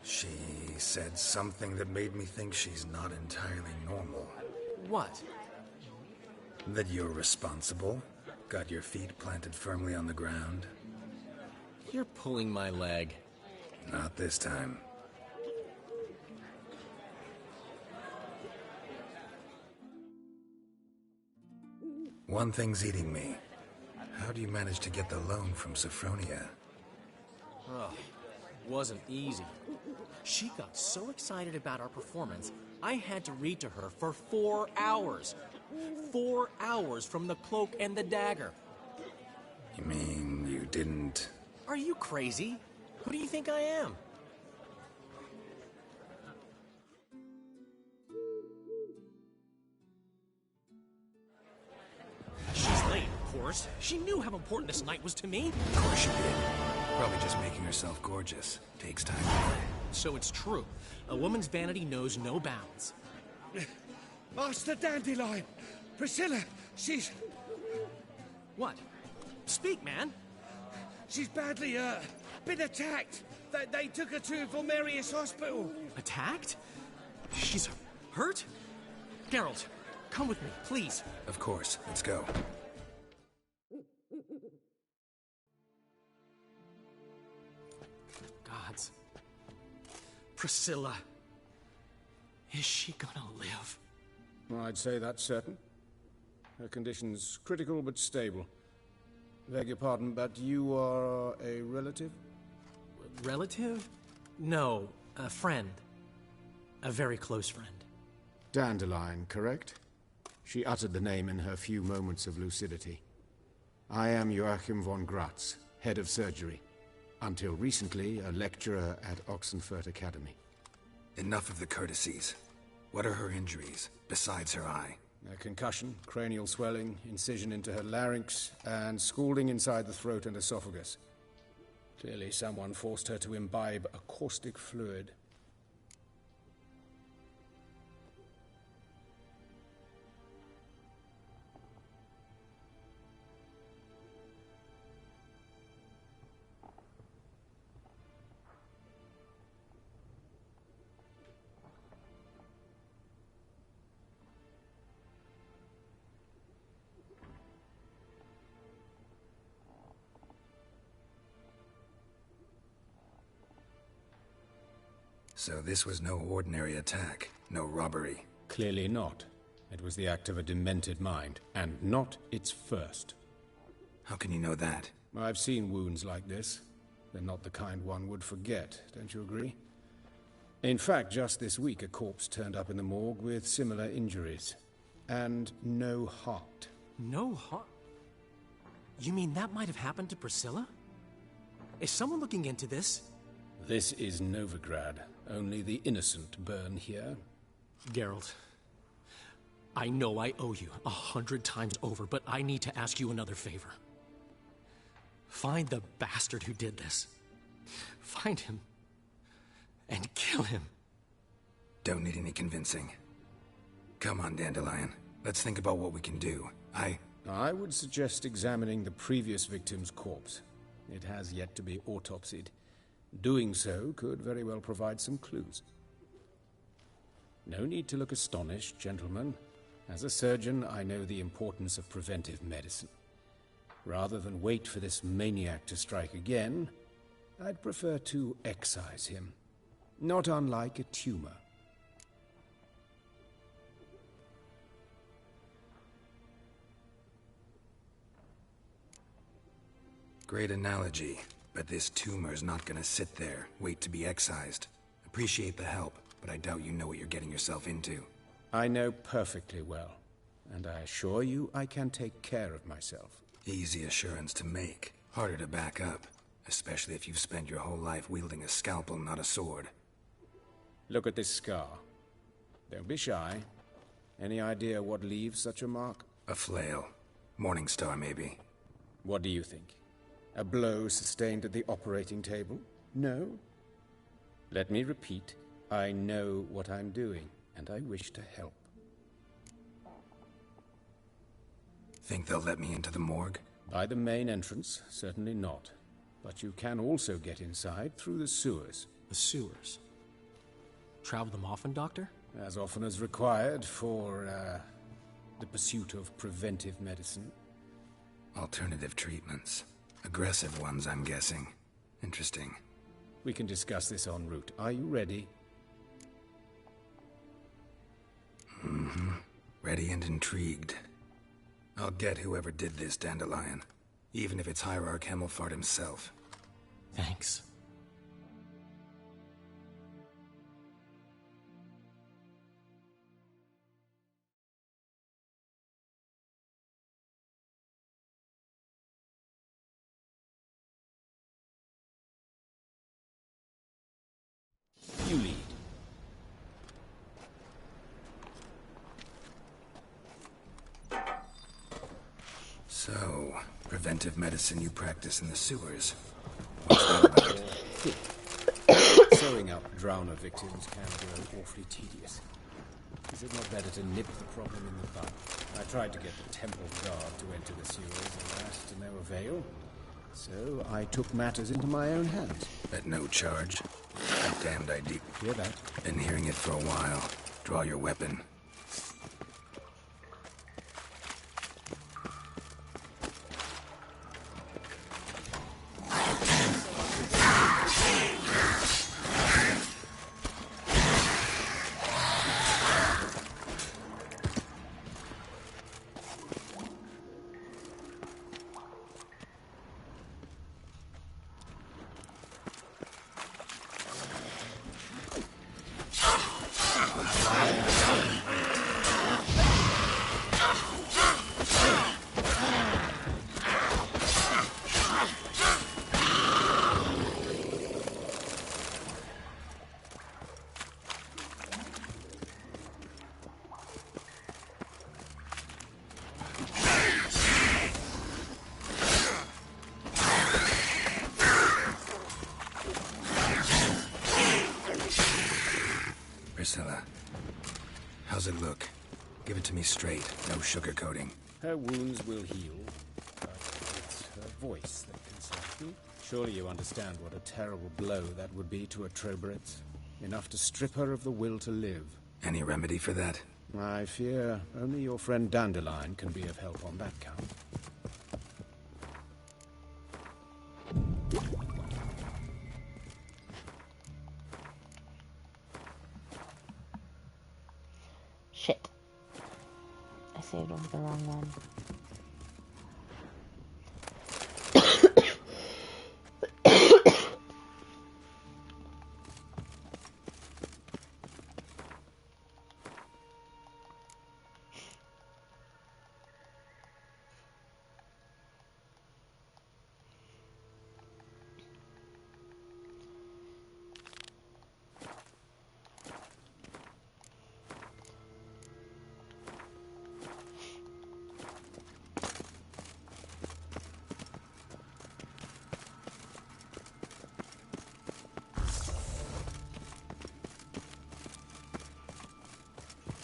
She said something that made me think she's not entirely normal. What? That you're responsible, got your feet planted firmly on the ground. You're pulling my leg. Not this time. One thing's eating me. How do you manage to get the loan from Sophronia? Oh, wasn't easy. She got so excited about our performance, I had to read to her for 4 hours. 4 hours from the Cloak and the Dagger. You mean you didn't... Are you crazy? Who do you think I am? She's late, of course. She knew how important this night was to me. Of course she did. Probably just making herself gorgeous. Takes time. So it's true. A woman's vanity knows no bounds. Master Dandelion! Priscilla, she's... What? Speak, man. She's badly, been attacked. They took her to Vulmerius Hospital. Attacked? She's hurt? Geralt, come with me, please. Of course. Let's go. Gods. Priscilla. Is she gonna live? I'd say that's certain. Her condition's critical but stable. Beg your pardon, but you are a relative? Relative? No, a friend. A very close friend. Dandelion, correct? She uttered the name in her few moments of lucidity. I am Joachim von Gratz, head of surgery. Until recently, a lecturer at Oxenfurt Academy. Enough of the courtesies. What are her injuries, besides her eye? A concussion, cranial swelling, incision into her larynx, and scalding inside the throat and esophagus. Clearly someone forced her to imbibe a caustic fluid. So this was no ordinary attack, no robbery. Clearly not. It was the act of a demented mind, and not its first. How can you know that? I've seen wounds like this. They're not the kind one would forget, don't you agree? In fact, just this week a corpse turned up in the morgue with similar injuries. And no heart. No heart? You mean that might have happened to Priscilla? Is someone looking into this? This is Novigrad. Only the innocent burn here. Geralt, I know I owe you 100 times over, but I need to ask you another favor. Find the bastard who did this. Find him and kill him. Don't need any convincing. Come on, Dandelion. Let's think about what we can do. I would suggest examining the previous victim's corpse. It has yet to be autopsied. Doing so could very well provide some clues. No need to look astonished, gentlemen. As a surgeon, I know the importance of preventive medicine. Rather than wait for this maniac to strike again, I'd prefer to excise him. Not unlike a tumor. Great analogy. But this tumor's not gonna sit there, wait to be excised. Appreciate the help, but I doubt you know what you're getting yourself into. I know perfectly well, and I assure you I can take care of myself. Easy assurance to make, harder to back up, especially if you've spent your whole life wielding a scalpel, not a sword. Look at this scar. Don't be shy. Any idea what leaves such a mark? A flail. Morningstar, maybe. What do you think? A blow sustained at the operating table? No? Let me repeat. I know what I'm doing, and I wish to help. Think they'll let me into the morgue? By the main entrance, certainly not. But you can also get inside through the sewers. The sewers? Travel them often, Doctor? As often as required for, the pursuit of preventive medicine. Alternative treatments. Aggressive ones, I'm guessing. Interesting. We can discuss this en route. Are you ready? Mm-hmm. Ready and intrigued. I'll get whoever did this, Dandelion. Even if it's Hierarch Hemmelfart himself. Thanks. You lead. So, preventive medicine you practice in the sewers. What's that about? Sewing up drowner victims can grow awfully tedious. Is it not better to nip the problem in the bud? I tried to get the temple guard to enter the sewers, alas, to no avail. So I took matters into my own hands. At no charge. A damned idea. Hear that? Been hearing it for a while. Draw your weapon. Priscilla, how's it look? Give it to me straight, no sugarcoating. Her wounds will heal, but it's her voice that concerns me. Surely you understand what a terrible blow that would be to a Trobritz. Enough to strip her of the will to live. Any remedy for that? I fear only your friend Dandelion can be of help on that count. Shit. I saved over the wrong one.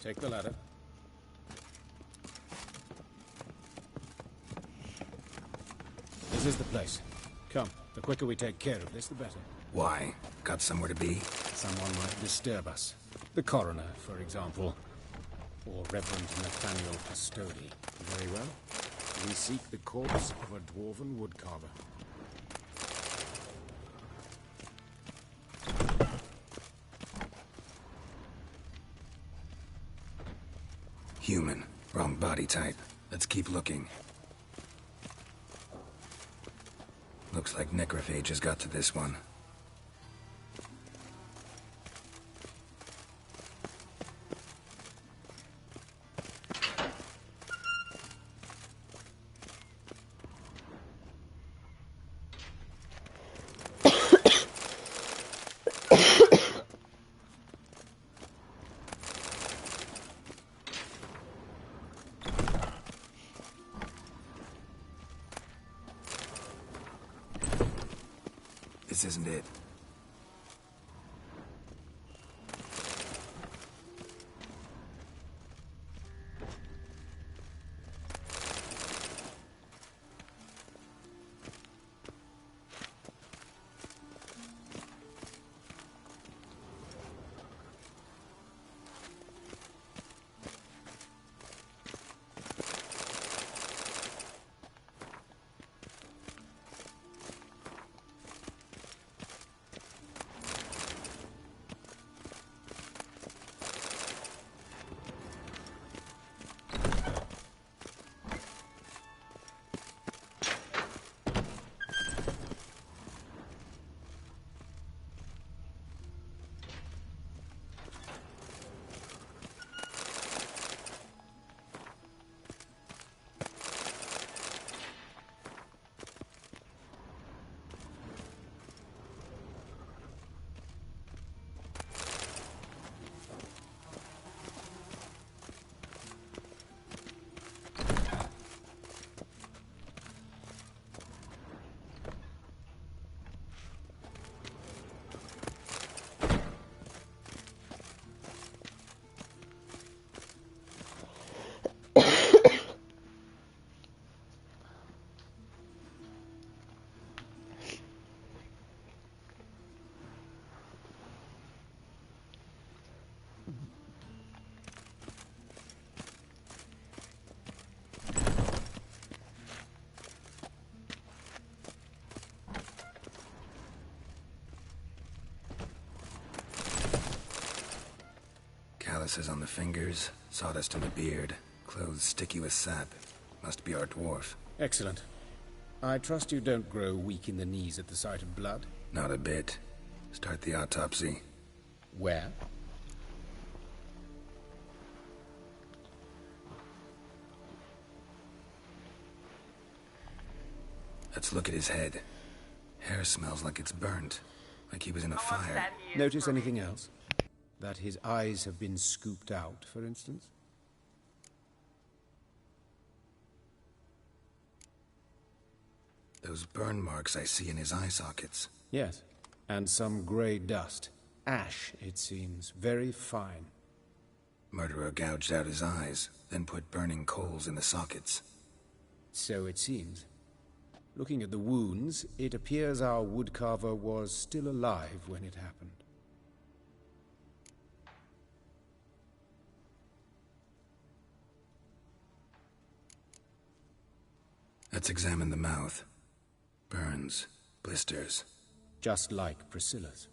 Take the ladder. This is the place. Come, the quicker we take care of this, the better. Why? Got somewhere to be? Someone might disturb us. The coroner, for example. Or Reverend Nathaniel Pastodi. Very well. We seek the corpse of a dwarven woodcarver. Human. Wrong body type. Let's keep looking. Looks like necrophage has got to this one. This isn't it. calluses on the fingers, sawdust in the beard, clothes sticky with sap. Must be our dwarf. Excellent. I trust you don't grow weak in the knees at the sight of blood? Not a bit. Start the autopsy. Where? Let's look at his head. Hair smells like it's burnt, like he was in a fire. Notice anything else? That his eyes have been scooped out, for instance? Those burn marks I see in his eye sockets. Yes, and some grey dust. Ash, it seems. Very fine. Murderer gouged out his eyes, then put burning coals in the sockets. So it seems. Looking at the wounds, it appears our woodcarver was still alive when it happened. Let's examine the mouth. Burns, blisters. Just like Priscilla's.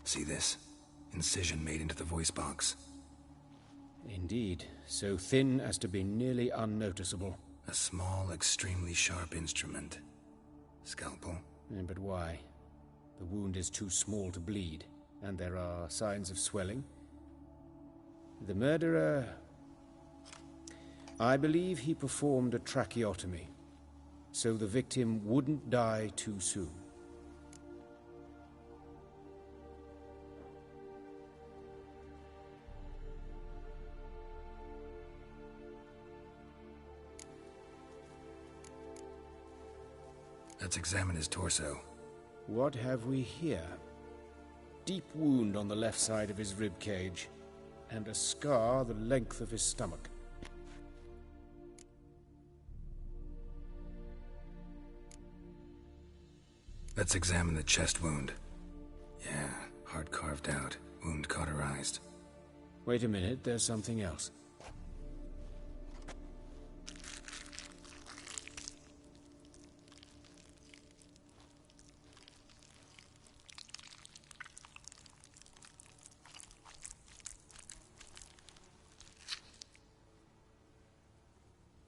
See this? Incision made into the voice box. Indeed, so thin as to be nearly unnoticeable. A small, extremely sharp instrument. Scalpel? But why? The wound is too small to bleed, and there are signs of swelling. The murderer... I believe he performed a tracheotomy, so the victim wouldn't die too soon. Let's examine his torso. What have we here? Deep wound on the left side of his rib cage, and a scar the length of his stomach. Let's examine the chest wound. Yeah, heart carved out, wound cauterized. Wait a minute, there's something else.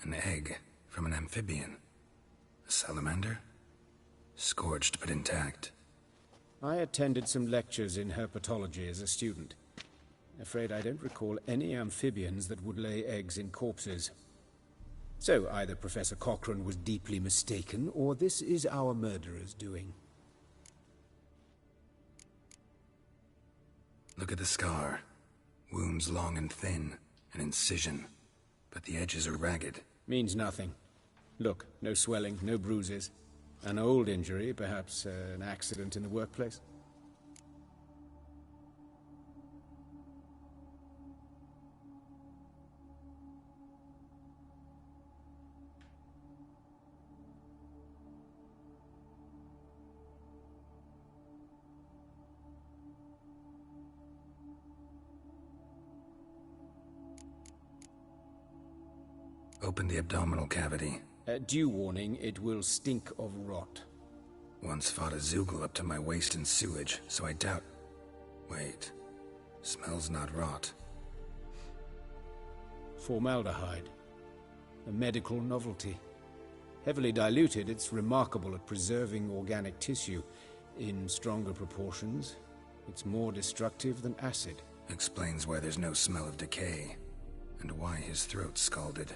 An egg from an amphibian. A salamander? Scorched but intact. I attended some lectures in herpetology as a student. Afraid I don't recall any amphibians that would lay eggs in corpses. So either Professor Cochrane was deeply mistaken, or this is our murderer's doing. Look at the scar. Wounds long and thin, an incision. But the edges are ragged. Means nothing. Look, no swelling, no bruises. An old injury, perhaps an accident in the workplace. Open the abdominal cavity. Due warning, it will stink of rot. Once fought a Zoogle up to my waist in sewage, so I doubt... Wait. Smells not rot. Formaldehyde. A medical novelty. Heavily diluted, it's remarkable at preserving organic tissue. In stronger proportions, it's more destructive than acid. Explains why there's no smell of decay, and why his throat's scalded.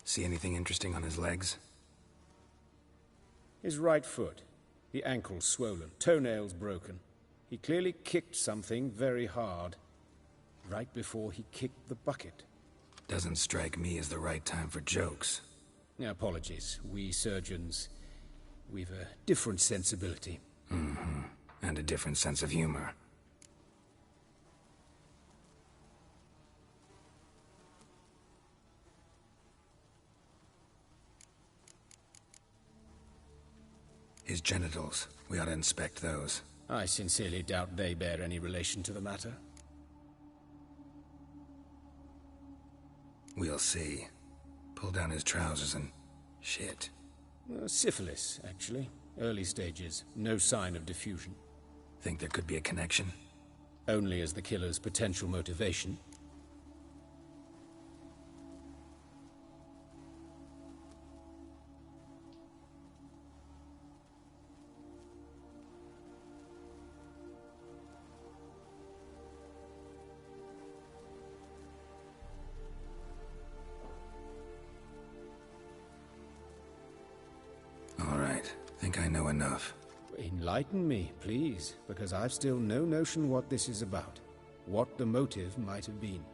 See anything interesting on his legs? His right foot. The ankle swollen, toenails broken. He clearly kicked something very hard. Right before he kicked the bucket. Doesn't strike me as the right time for jokes. Apologies. We surgeons, we've a different sensibility. Mm-hmm. And a different sense of humor. His genitals. We ought to inspect those. I sincerely doubt they bear any relation to the matter. We'll see. Pull down his trousers and... shit. Syphilis, actually. Early stages. No sign of diffusion. Think there could be a connection? Only as the killer's potential motivation. All right. Think I know enough. Enlighten me, please, because I've still no notion what this is about. What the motive might have been.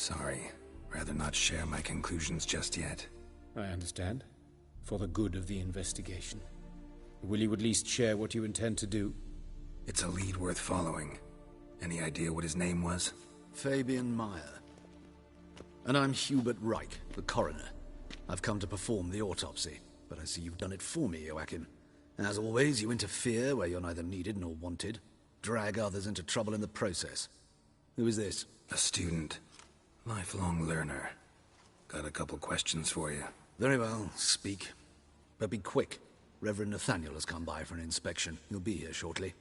Sorry. Rather not share my conclusions just yet. I understand. For the good of the investigation. Will you at least share what you intend to do? It's a lead worth following. Any idea what his name was? Fabian Meyer. And I'm Hubert Reich, the coroner. I've come to perform the autopsy, but I see you've done it for me, Joachim. As always, you interfere where you're neither needed nor wanted. Drag others into trouble in the process. Who is this? A student. Lifelong learner. Got a couple questions for you. Very well, speak. But be quick. Reverend Nathaniel has come by for an inspection. He'll be here shortly.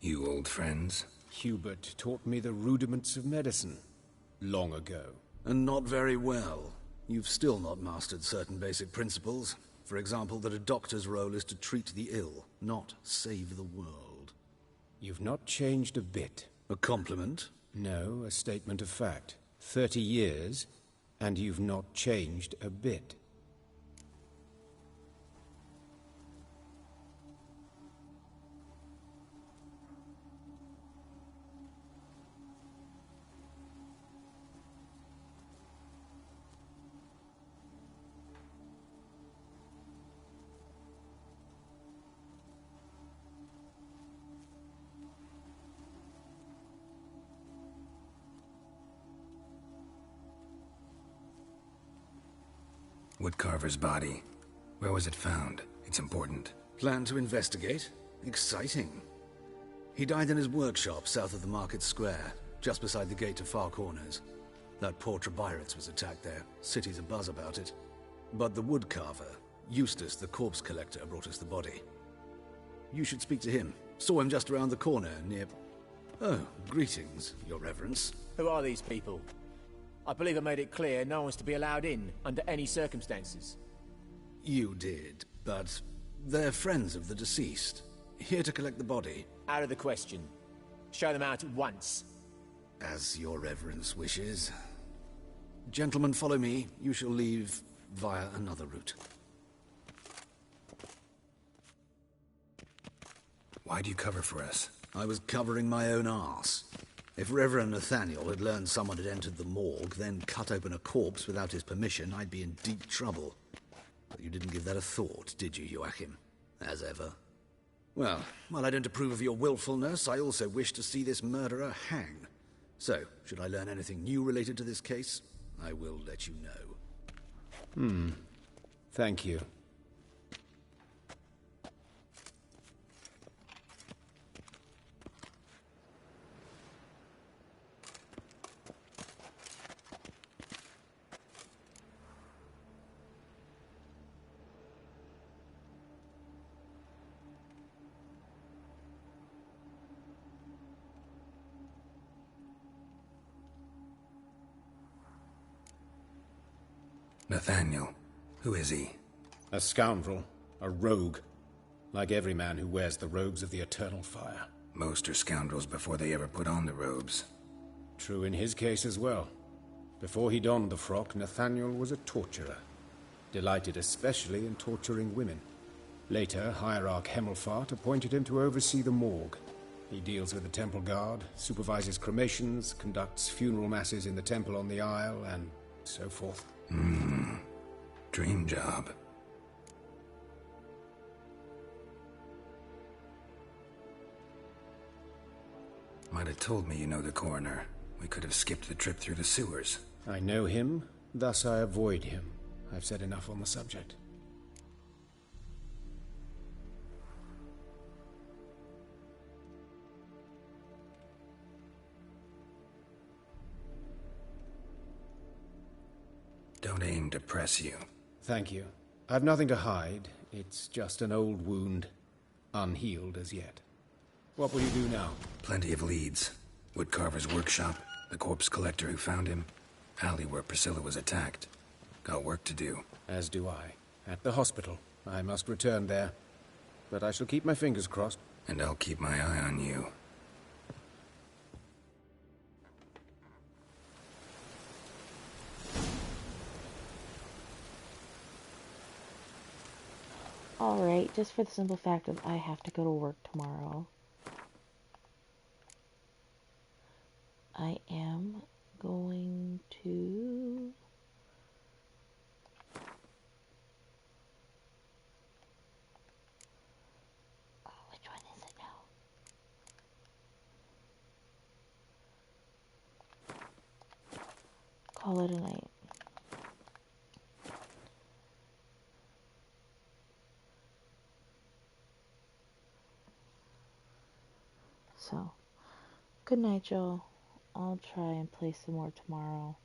You old friends? Hubert taught me the rudiments of medicine. Long ago. And not very well. You've still not mastered certain basic principles. For example, that a doctor's role is to treat the ill, not save the world. You've not changed a bit. A compliment? No, a statement of fact. 30 years, and you've not changed a bit. Woodcarver's body. Where was it found? It's important. Plan to investigate? Exciting. He died in his workshop south of the Market Square, just beside the gate to Far Corners. That poor Trebyritz was attacked there. City's abuzz about it. But the woodcarver, Eustace the corpse collector, brought us the body. You should speak to him. Saw him just around the corner near... Oh, greetings, your reverence. Who are these people? I believe I made it clear no one's to be allowed in, under any circumstances. You did, but they're friends of the deceased. Here to collect the body. Out of the question. Show them out at once. As your reverence wishes. Gentlemen, follow me. You shall leave via another route. Why'd you cover for us? I was covering my own arse. If Reverend Nathaniel had learned someone had entered the morgue, then cut open a corpse without his permission, I'd be in deep trouble. But you didn't give that a thought, did you, Joachim? As ever. Well, while I don't approve of your willfulness, I also wish to see this murderer hang. So, should I learn anything new related to this case, I will let you know. Thank you. Nathaniel. Who is he? A scoundrel. A rogue. Like every man who wears the robes of the Eternal Fire. Most are scoundrels before they ever put on the robes. True in his case as well. Before he donned the frock, Nathaniel was a torturer. Delighted especially in torturing women. Later, Hierarch Hemelfart appointed him to oversee the morgue. He deals with the temple guard, supervises cremations, conducts funeral masses in the temple on the Isle, and so forth. Dream job. Might have told me you know the coroner. We could have skipped the trip through the sewers. I know him, thus I avoid him. I've said enough on the subject. Don't aim to press you. Thank you. I've nothing to hide. It's just an old wound, unhealed as yet. What will you do now? Plenty of leads. Woodcarver's workshop, the corpse collector who found him, alley where Priscilla was attacked. Got work to do. As do I. At the hospital. I must return there. But I shall keep my fingers crossed. And I'll keep my eye on you. Alright, just for the simple fact of I have to go to work tomorrow. I am going to... which one is it now? Call it a night. So, good night, Joel. I'll try and play some more tomorrow.